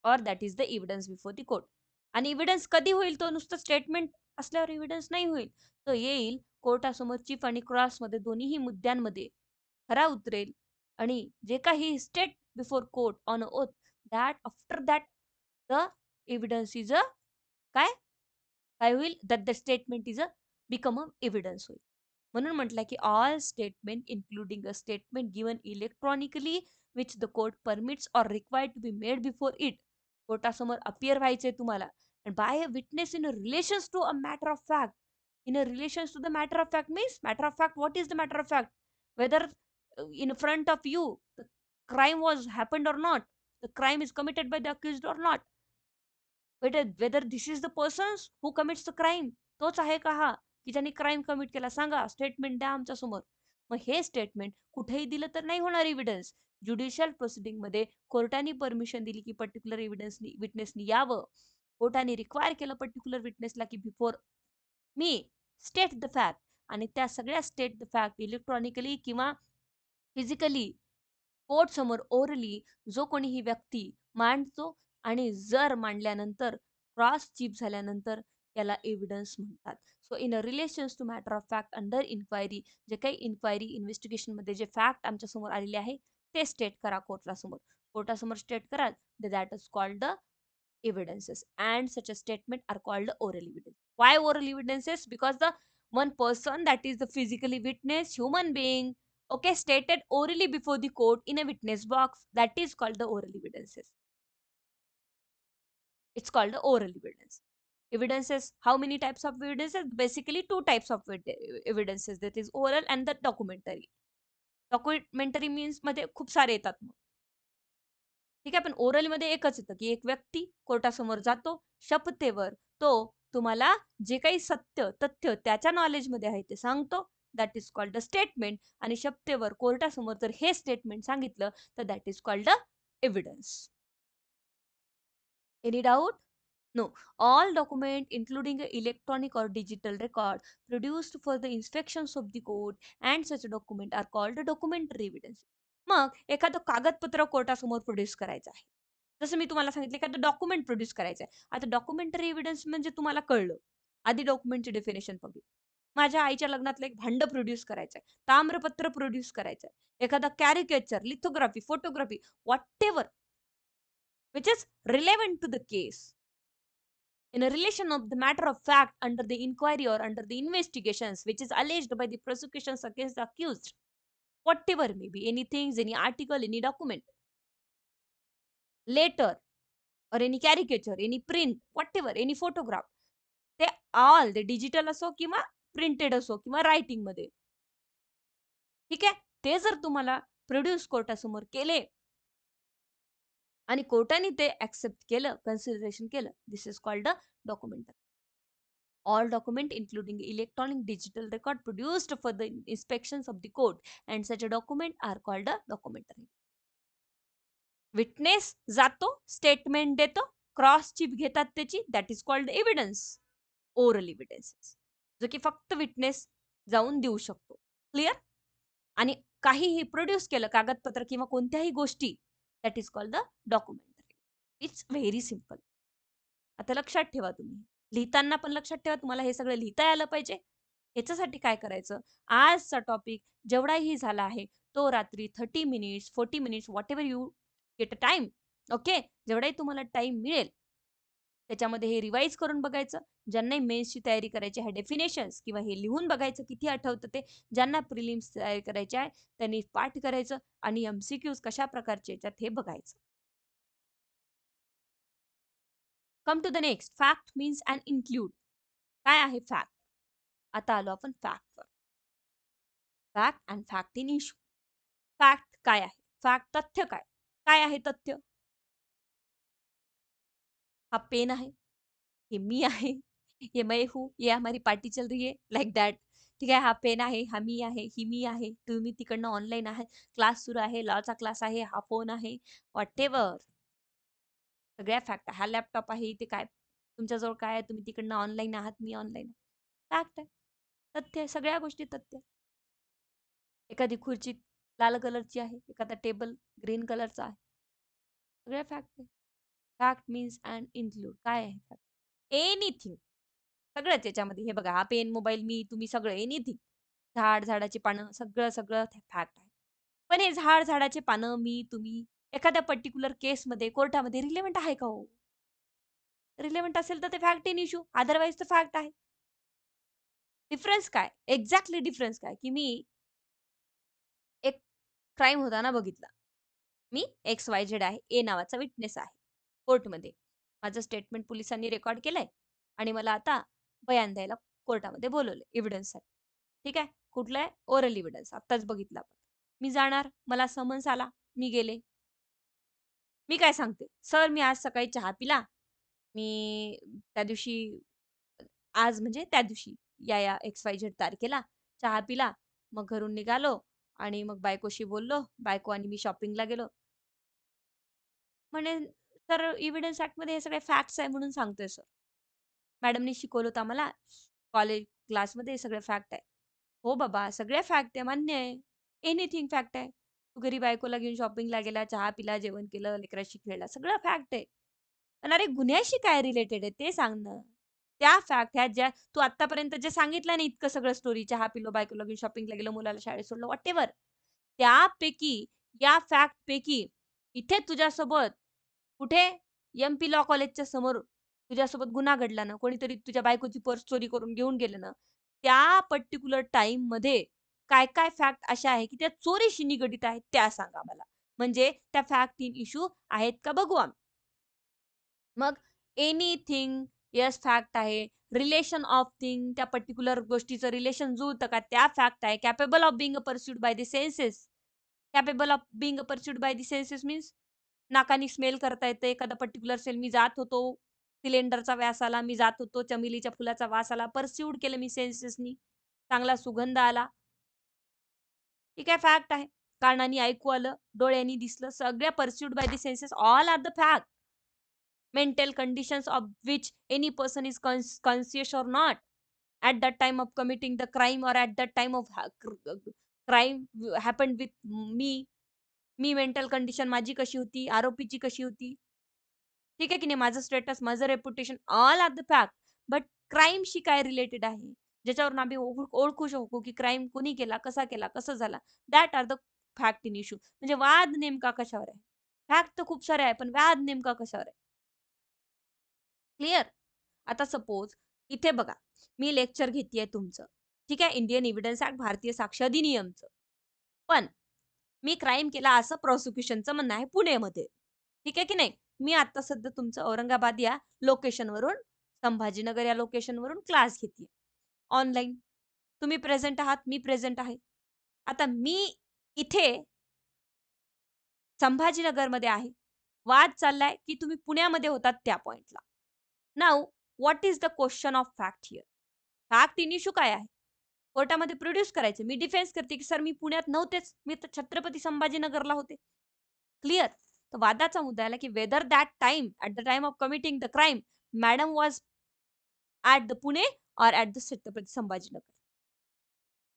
or that is the evidence before the court. आणि evidence कधी होईल? तो नुसतं स्टेटमेंट असल्यावर evidence नाही होईल. तो येईल कोर्टासमोर चीफ आणि क्रॉसमध्ये दोन्हीही मुद्द्यांमध्ये खरा उतरेल आणि जे काही state before court on oath that after that the evidence is a काय काय होईल? That the statement is a become a evidence होईल. म्हणून म्हटलं की all statement including a statement given electronically which the court permits or required to be made before it. कोर्टासमोर अपियर व्हायचंय तुम्हाला by a witness in a relations to a matter of fact. In a relations to the matter of fact means matter of fact, what is the matter of fact? Whether in front of you the crime was happened or not, the crime is committed by the accused or not, whether this is the persons who commits the crime, तोच आहे का हा की ज्यांनी क्राईम कमिट केला? सांगा, स्टेटमेंट द्या आमच्या समोर. मग हे स्टेटमेंट कुठेही दिलं तर नाही होणार एव्हिडन्स. ज्युडिशियल प्रोसिडिंग मध्ये कोर्टाने परमिशन दिली की पर्टिक्युलर एव्हिडन्सनी विटनेसनी यावं कोर्टाने रिक्वायर केलं पर्टिक्युलर विटनेसला की before me state the fact आणि त्या सगळ्या स्टेट द फॅक्ट इलेक्ट्रॉनिकली किंवा फिजिकली कोर्ट समोर ओरली जो कोणी ही व्यक्ती मांडतो आणि जर मांडल्यानंतर क्रॉस चीप झाल्यानंतर याला एव्हिडन्स म्हणतात. So in a relations to matter of fact under inquiry जे काही इन्क्वायरी इन्व्हेस्टिगेशन मध्ये जे फॅक्ट आमच्या समोर आलेले आहे ते स्टेट करा कोर्टला समोर. कोर्टासमोर स्टेट कराल that is called the evidences and such a statement are called oral evidence. Why oral evidences? Because the one person that is the physically witness human being, okay, stated orally before the court in a witness box, that is called the oral evidences. It's called the oral evidence. Evidences, how many types of evidences? Basically two types of evidences, that is oral and the documentary. Documentary means मध्ये खूप सारे येतात मग. ठीक आहे, पण ओरलमध्ये एकच येतं की एक व्यक्ती कोर्टासमोर जातो, शपथेवर तो तुम्हाला जे काही सत्य तथ्य त्याच्या नॉलेजमध्ये आहे ते सांगतो, that is called the statement. आणि शपथेवर कोर्टासमोर जर हे स्टेटमेंट सांगितलं तर that is called the evidence. Any doubt? No. All document, including a electronic or digital record, produced for the inspections of the court and such document are called documentary evidence. मग एखादं कागदपत्र कोर्टासमोर प्रोड्यूस करायचं आहे. जसं मी तुम्हाला सांगितलं एखादं डॉक्युमेंट प्रोड्यूस करायचं आहे. आता डॉक्युमेंटरी एव्हिडन्स म्हणजे तुम्हाला कळलं. आधी डॉक्युमेंटची डेफिनेशन बघू. माझ्या आईच्या लग्नातलं एक भांड प्रोड्यूस करायचं आहे. ताम्रपत्र प्रोड्यूस करायचं आहे. एखादा caricature, lithography, photography, whatever which is relevant to the case in a relation of the matter of fact under the inquiry or under the investigations which is alleged by the prosecutions against the accused, whatever may be, anything, any article, any document, letter, or any caricature, any print, whatever, any photograph, ते all the digital असो किंवा प्रिंटेड असो किंवा रायटिंग मध्ये, ठीक आहे, ते जर तुम्हाला प्रोड्यूस कोर्टासमोर केले आणि कोर्टाने ते ऍक्सेप्ट केलं, कन्सिडरेशन केलं, this is called a document. All document including electronic digital record produced for the inspections of the court and such a document are called a documentary. Witness जातो, स्टेटमेंट देतो, क्रॉस चीप घेतात त्याची, that is called evidence. Oral evidences जो की फक्त विटनेस जाऊन देऊ शकतो. क्लिअर? आणि काहीही प्रोड्यूस केलं कागदपत्र किंवा कोणत्याही गोष्टी, that is called the documentary. It's very simple. आता लक्षात ठेवा तुम्ही. लिहिताना पण लक्षात ठेवा तुम्हाला हे सगळं लिहिता आलं पाहिजे. याच्यासाठी काय करायचं? आजचा टॉपिक जेवढाही झाला आहे तो रात्री 30 minutes, 40 minutes, whatever you get a time. Okay? जेवढाही तुम्हाला टाईम मिळेल त्याच्यामध्ये हे रिवाइज करून बघायचं. ज्यांनाही मेन्सची तयारी करायची आहे डेफिनेशन्स किंवा हे लिहून बघायचं किती आठवतं ते. ज्यांना प्रिलिम्स तयारी करायची आहे त्यांनी पाठ करायचं आणि एमसीक्यूज कशा प्रकारचे येतात हे बघायचं. Come to the next. Fact means and include. काय आहे फॅक्ट? आता आलो आपण फॅक्टवर. Fact and fact in issue. Fact काय आहे? फॅक्ट तथ्य काय? काय आहे तथ्य? हा पेन आहे, हे मी आहे, ये मैं हूँ, ये हमारी पार्टी चल रही है, लाइक दॅट. ठीक आहे, हा पेन आहे, हा मी आहे, ही मी आहे, तुम्ही तिकडनं ऑनलाईन आहे, क्लास सुरू आहे, लॉचा क्लास आहे, हा फोन आहे, व्हॉटेव्हर. सगळ्या फॅक्ट. हा लॅपटॉप आहे, इथे काय तुमच्याजवळ काय आहे, तुम्ही तिकडनं ऑनलाईन आहात, मी ऑनलाईन. फॅक्ट आहे, तथ्य आहे, सगळ्या गोष्टी तथ्य. एखादी खुर्ची लाल कलरची आहे, एखादा टेबल ग्रीन कलरचा आहे, सगळ्या फॅक्ट आहे. Fact means and include. काय आहे फॅक्ट? एनिथिंग. सगळंच याच्यामध्ये. हे बघा, हा पेन, मोबाईल, मी, तुम्ही, सगळं एनिथिंग. झाड, झाडाची पानं, सगळं सगळं फॅक्ट आहे. पण हे झाड, झाडाचे पानं, मी, तुम्ही एखाद्या पर्टिक्युलर केसमध्ये कोर्टामध्ये रिलेव्हंट आहे का हो? रिलेव्हंट असेल तर ते फॅक्ट इन इश्यू, अदरवाईज तर फॅक्ट आहे. डिफरन्स काय? एक्झॅक्टली डिफरन्स काय? की मी एक क्राईम होताना बघितला. मी XYZ आहे, ए नावाचा विटनेस आहे कोर्टमध्ये. माझं स्टेटमेंट पोलिसांनी रेकॉर्ड केलंय आणि मला आता बयान द्यायला कोर्टामध्ये बोलवलंय एव्हिडन्ससाठी. ठीक आहे? कुठलं आहे? Oral evidence. आत्ताच बघितलं आपण. मी जाणार, मला समन्स आला, मी गेले. मी काय सांगते? सर, मी आज सकाळी चहा पिला. मी त्या दिवशी, आज म्हणजे त्या दिवशी या XYZ तारखेला चहा पिला. मग घरून निघालो आणि मग बायकोशी बोललो. बायको आणि मी शॉपिंगला गेलो. म्हणे तर एव्हिडन्स ॲक्टमध्ये हे सगळे फॅक्ट्स आहे म्हणून सांगतोय सर. मॅडमनी शिकवलं होतं आम्हाला क्लासमध्ये हे सगळे फॅक्ट आहे. हो बाबा, सगळ्या फॅक्ट आहे, मान्य आहे. एनिथिंग फॅक्ट आहे. तू घरी बायकोला घेऊन शॉपिंगला गेला, चहा पिला, जेवण केलं, लेकराशी खेळला, सगळं फॅक्ट आहे. पण अरे गुन्ह्याशी काय रिलेटेड आहे ते सांग ना. त्या फॅक्ट ह्या ज्या तू आत्तापर्यंत जे सांगितलं ना इतकं सगळं स्टोरी, चहा पिलो, बायकोला घेऊन शॉपिंगला गेलो, मुलाला शाळेत सोडलं, व्हॉटेव्हर. त्यापैकी, या फॅक्टपैकी इथे तुझ्यासोबत कुठे एम-पी लॉ कॉलेजच्या समोर तुझ्यासोबत गुन्हा घडला ना, कोणीतरी तुझ्या बायकोची पर्स चोरी करून घेऊन गेलं ना, त्या पर्टिक्युलर टाईममध्ये काय-काय फॅक्ट अशा आहे, की त्या चोरीशी निगडीत आहेत त्या सांगा मला. म्हणजे त्या फॅक्ट इन इश्यू आहेत का बघू आम्ही. मग एनीथिंग येस फॅक्ट आहे. रिलेशन ऑफ थिंग त्या पर्टिक्युलर गोष्टीचं रिलेशन जुळतं का? त्या फॅक्ट आहे. Capable of being perceived by the senses. Capable of being perceived by the senses means नाकानी स्मेल करता येतं एखादा पर्टिक्युलर सेल. मी जात होतो, सिलेंडरचा व्यास आला, मी जात होतो, चमेलीच्या फुलाचा वास आला, पर्स्यूड केलं मी सेन्सेसनी. चांगला सुगंध आला. ठीक आहे, फॅक्ट आहे. कानानी ऐकू आलं, डोळ्यांनी दिसलं, सगळ्या perceived by the senses all are the fact. Mental conditions of which any person is conscious or not at that time of committing the crime or at that time of crime happened with me. Me mental condition माझी कशी होती, आरोपीची कशी होती, ठीक आहे की नाही, माझं स्टेटस, माझं reputation, all are the fact. But क्राईमशी काय रिलेटेड आहे, ज्याच्यावरून आम्ही ओळखू शकू की क्राईम कोणी केला, कसा केला, कसं झाला, that are the fact in issue. म्हणजे वाद नेमका कशावर आहे. फॅक्ट तर खूप सारे आहे, पण वाद नेमका कशावर आहे. क्लिअर? आता सपोज इथे बघा, मी लेक्चर घेतीये तुमचं. ठीक आहे, इंडियन एव्हिडन्स ॲक्ट, भारतीय साक्ष अधिनियमचं. पण मी क्राईम केला असं प्रॉसिक्युशनचं म्हणणं आहे पुणेमध्ये. ठीक आहे की नाही? मी आता सध्या तुमचं औरंगाबाद या लोकेशनवरून, संभाजीनगर या लोकेशनवरून क्लास घेतीये. ऑनलाईन. तुम्ही प्रेझेंट आहात, मी प्रेझेंट आहे. आता मी इथे संभाजीनगरमध्ये आहे. वाद चाललाय, की तुम्ही पुण्यामध्ये होतात त्या पॉइंटला. Now what is the question of fact here? Fact in issue काय आहे? कोर्टामध्ये प्रोड्यूस करायचं. मी डिफेन्स करते, की सर मी पुण्यात नव्हतेच. मी तर छत्रपती संभाजीनगरला होते. क्लिअर? तर वादाचा मुद्दा आला, की whether that time, at the time of committing the crime, madam was at the Pune or at the Chhatrapati Sambhajinagar.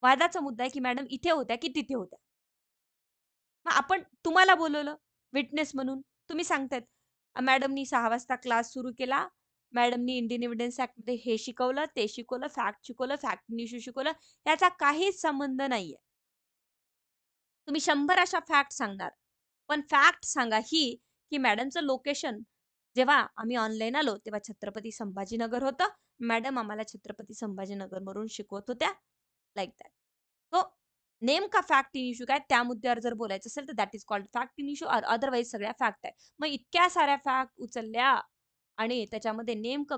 वादाचा मुद्दा आहे, की मॅडम इथे होत्या की तिथे होत्या. मग आपण तुम्हाला बोलवलं विटनेस म्हणून. तुम्ही सांगतायत, मॅडमनी 6 वाजता क्लास सुरू केला. मॅडमनी इंडियन एव्हिडन्स ॲक्टमध्ये हे शिकवलं, ते शिकवलं, फॅक्ट इश्यू शिकवलं. याचा काहीच संबंध नाहीये. तुम्ही 100 अशा फॅक्ट सांगणार. पण फॅक्ट सांगा ही, की मॅडमचं लोकेशन जेव्हा आम्ही ऑनलाईन आलो, तेव्हा छत्रपती संभाजीनगर होतं. मॅडम आम्हाला छत्रपती संभाजीनगरवरून शिकवत होत्या. Like that. सो नेमका फॅक्ट इन इश्यू काय त्या मुद्द्यावर जर बोलायचं असेल तर that is called fact in issue, otherwise सगळ्या फॅक्ट आहे. मग इतक्या साऱ्या फॅक्ट उचलल्या आणि त्याच्यामध्ये नेमकं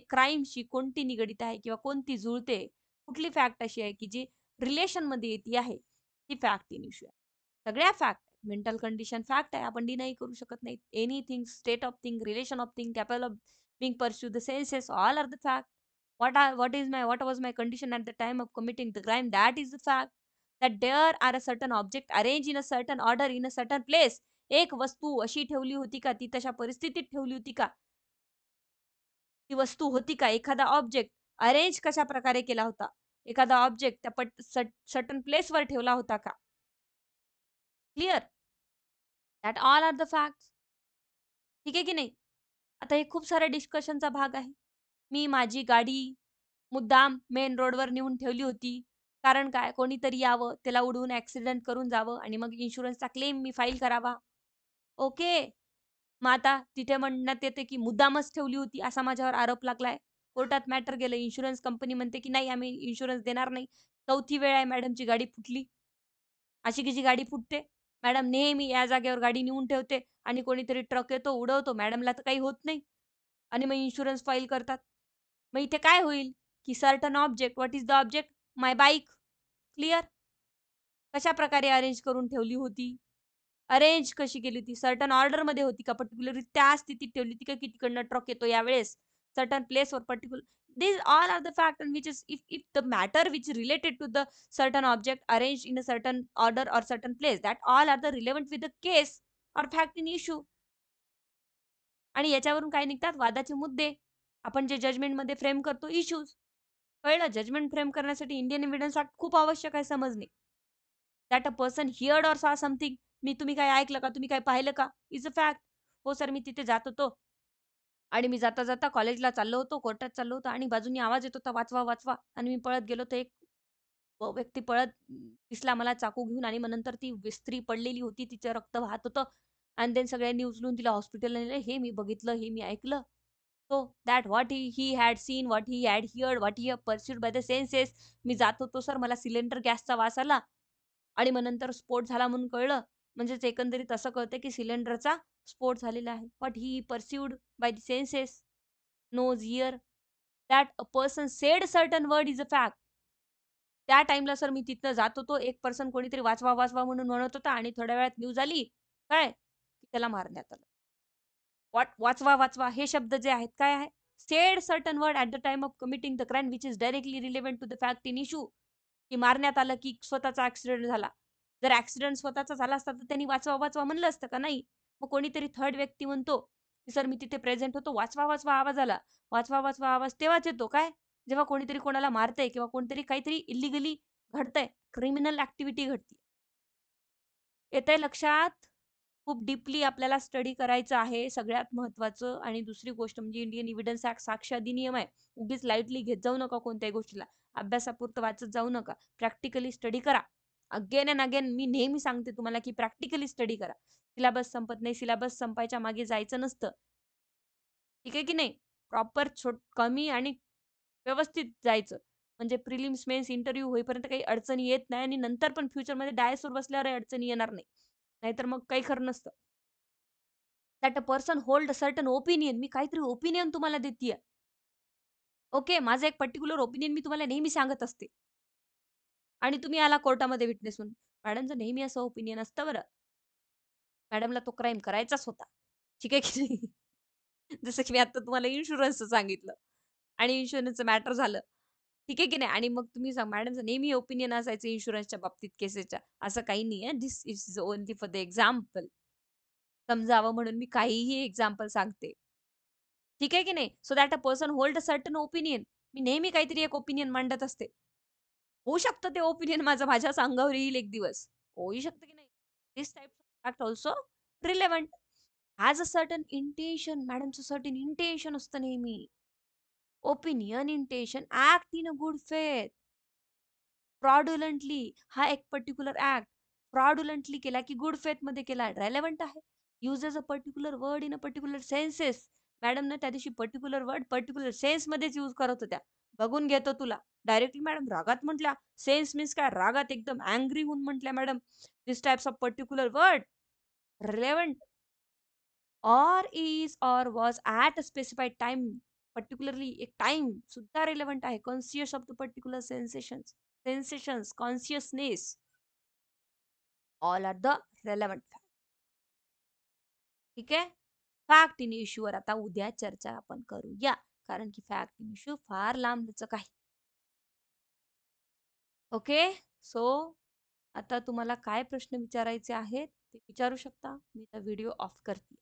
क्राईमशी कोणती निगडीत आहे किंवा कोणती जुळते, कुठली फॅक्ट अशी आहे की जी रिलेशनमध्ये येते आहे, ती फॅक्ट इन इश्यू आहे. सगळ्या फॅक्ट मेंटल कंडिशन फॅक्ट आहे, आपण डिनाय करू शकत नाही. Anything, state of thing, relation of thing, capable of being pursue the senses, all are the fact. What was my condition at the time of committing the crime? That is the fact. That there are a certain object arranged in a certain order in a certain place. एक वस्तू अशी ठेवली होती का? ती तशा परिस्थितीत ठेवली होती का? ती वस्तू होती का? एखादा ऑब्जेक्ट अरेंज कशा प्रकारे केला होता? एखादा ऑब्जेक्ट त्या सर्टन प्लेसवर ठेवला होता का? Clear? That all are the facts. ठीक आहे की नाही? आता हे खूप साऱ्या डिस्कशनचा भाग आहे. मी माझी गाडी मुद्दाम मेन रोडवर नेऊन ठेवली होती. कारण काय? कोणीतरी यावं, त्याला उडवून ॲक्सिडेंट करून जावं आणि मग इन्शुरन्सचा क्लेम मी फाईल करावा. ओके. मग आता तिथे म्हणण्यात येते, की मुद्दामच ठेवली होती असा माझ्यावर आरोप लागलाय. कोर्टात मॅटर गेलं. इन्शुरन्स कंपनी म्हणते, की नाही आम्ही इन्शुरन्स देणार नाही. चौथी वेळ आहे मॅडमची गाडी फुटली. अशी कशी गाडी फुटते? मॅडम नेहमी या जागेवर गाडी नेऊन ठेवते आणि कोणीतरी ट्रक येतो, उडवतो. मॅडमला तर काही होत नाही आणि मग इन्शुरन्स फाईल करतात. मग इथे काय होईल, की certain object, what is the object? My bike. Clear? कशाप्रकारे अरेंज करून ठेवली होती? अरेंज कशी केली होती? सर्टन ऑर्डरमध्ये होती का? पर्टिक्युलरली त्या स्थितीत ठेवली होती का, की तिकडनं ट्रक येतो यावेळेस? सर्टन प्लेसवर particular these all are the fact and which is if the matter which related to the certain object arranged in a certain order or certain place, that all are the relevant with the case or fact in issue. आणि याच्यावरून काय निघतात वादाचे मुद्दे. आपण जे जजमेंटमध्ये फ्रेम करतो इश्यूज. कळलं? जजमेंट फ्रेम करण्यासाठी इंडियन एव्हिडन्स ॲक्ट खूप आवश्यक आहे समजणे. दॅट अ पर्सन हिअर्ड ऑर सॉ समथिंग. तुम्ही काय ऐकलं का? तुम्ही काय पाहिलं का? Is a fact. हो सर, मी तिथे जात होतो आणि मी जाता-जाता कॉलेजला चाललो होतो, कोर्टात चाललो होतो आणि बाजूनी आवाज येत होता, "वाचवा, वाचवा." आणि मी पळत गेलो तर एक व्यक्ती पळत दिसला मला चाकू घेऊन आणि मग नंतर ती स्त्री पडलेली होती, तिचं रक्त वाहत होतं आणि देन सगळ्यांनी उचलून तिला हॉस्पिटलला नेलं. हे मी बघितलं, हे मी ऐकलं. So that what he had seen, what he had heard, what he had perceived by the senses. मी जात होतो सर, मला सिलेंडर गॅसचा वास आला आणि मग नंतर स्फोट झाला म्हणून कळलं. म्हणजेच एकंदरीत असं कळतं की सिलेंडरचा स्फोट झालेला आहे. What he perceived by the senses, nose, ear, that a person said certain word is a fact. त्या टाईमला सर मी तिथनं जात होतो. एक पर्सन कोणीतरी वाचवा, वाचवा म्हणून म्हणत होता आणि थोड्या वेळात न्यूज आली काय, की त्याला मारण्यात आलं. वाचवा, वाचवा हे शब्द जे आहेत काय आहे? Said certain word at the time of committing the crime which is directly relevant to the fact in issue. की मारण्यात आलं की स्वतःचा ॲक्सिडेंट झाला. जर ॲक्सिडेंट स्वतःचा झाला असता तर त्यांनी वाचवा, वाचवा म्हणलं असतं का? नाही. मग कोणीतरी थर्ड व्यक्ती म्हणतो, की "सर मी तिथे प्रेझेंट होतो. वाचवा, वाचवा आवाज आला." वाचवा, वाचवा आवाज तेव्हाच येतो काय? जेव्हा कोणीतरी कोणाला मारतंय किंवा कोणीतरी काहीतरी इल्लीगली घडतंय. क्रिमिनल ॲक्टिव्हिटी घडते. येतंय लक्षात? खूप डीपली आपल्याला स्टडी करायचं आहे सगळ्यात महत्त्वाचं आणि दुसरी गोष्ट म्हणजे इंडियन एव्हिडन्स ॲक्ट साक्ष अधिनियम आहे. उगीच लाईटली घेत जाऊ नका कोणत्याही गोष्टीला. अभ्यासापुरतं वाचत जाऊ नका. प्रॅक्टिकली स्टडी करा. अगेन एंड अगेन मी नेहमी सांगते तुम्हाला, की प्रॅक्टिकली स्टडी करा. सिलेबस संपत नाही. सिलेबस संपायच्या मागे जायचं नसतं. ठीक आहे की नाही? प्रॉपर कमी आणि व्यवस्थित जायचं. म्हणजे प्रिलिम्स, मेन्स, इंटरव्ह्यू होईपर्यंत काही अडचणी येत नाही आणि नंतर पण फ्युचरमध्ये डायसवर बसल्यावर अडचणी येणार नाही. नाहीतर मग काही खरं नसतं. That a person hold a certain opinion. मी काहीतरी ओपिनियन तुम्हाला देतीये. ओके. माझं एक पर्टिक्युलर ओपिनियन मी तुम्हाला नेहमी सांगत असते. आणि तुम्ही आला कोर्टामध्ये विटनेस म्हणून. मॅडमचं नेहमी असं ओपिनियन असतं बरं. मॅडमला तो क्राईम करायचाच होता. ठीक आहे की नाही? जसं की मी आता तुम्हाला इन्शुरन्सचं सांगितलं आणि इन्शुरन्सचं मॅटर झालं. ठीक आहे की नाही? आणि मग तुम्ही मॅडमचं नेहमी ओपिनियन असायचं इन्शुरन्सच्या बाबतीत केसेसच्या. असं काही नाहीये. This is only for the example. समजावं म्हणून मी काहीही एक्झाम्पल सांगते. ठीक आहे की नाही? So that a person hold a certain opinion. मी नेहमी काहीतरी एक ओपिनियन मांडत असते. होऊ शकतं ते ओपिनियन माझ्या अंगावर येईल एक दिवस. होऊही शकतं की नाही. This types of fact also relevant. Has a certain intention. मॅडमचं सर्टन इंटेन्शन असतं नेहमी. Opinion, intention, act in a good faith. Fraudulently हा एक पर्टिक्युलर ॲक्ट फ्रॉडुलंटली केला की गुड फेथमध्ये केला. रेलेव्हंट आहे. Uses a particular word in a particular senses. मॅडमनं त्या दिवशी पर्टिक्युलर वर्ड पर्टिक्युलर सेन्समध्येच यूज करत होत्या. बघून घेतो तुला. डायरेक्टली मॅडम रागात म्हटल्या. सेन्स मीन्स काय? रागात एकदम अँग्री होऊन म्हटल्या madam. "This types of particular word relevant or is or was at a specified time." Particularly एक टाईम सुद्धा रिलेव्हंट आहे. Conscious of the particular sensations, consciousness, all are the relevant fact. ठीक आहे? फॅक्ट इन इश्यूवर आता उद्या चर्चा आपण करूया. कारण की फॅक्ट इन इश्यू फार लांबलचक आहे. ओके? सो आता तुम्हाला काय प्रश्न विचारायचे आहेत ते विचारू शकता. मी आता व्हिडिओ ऑफ करते.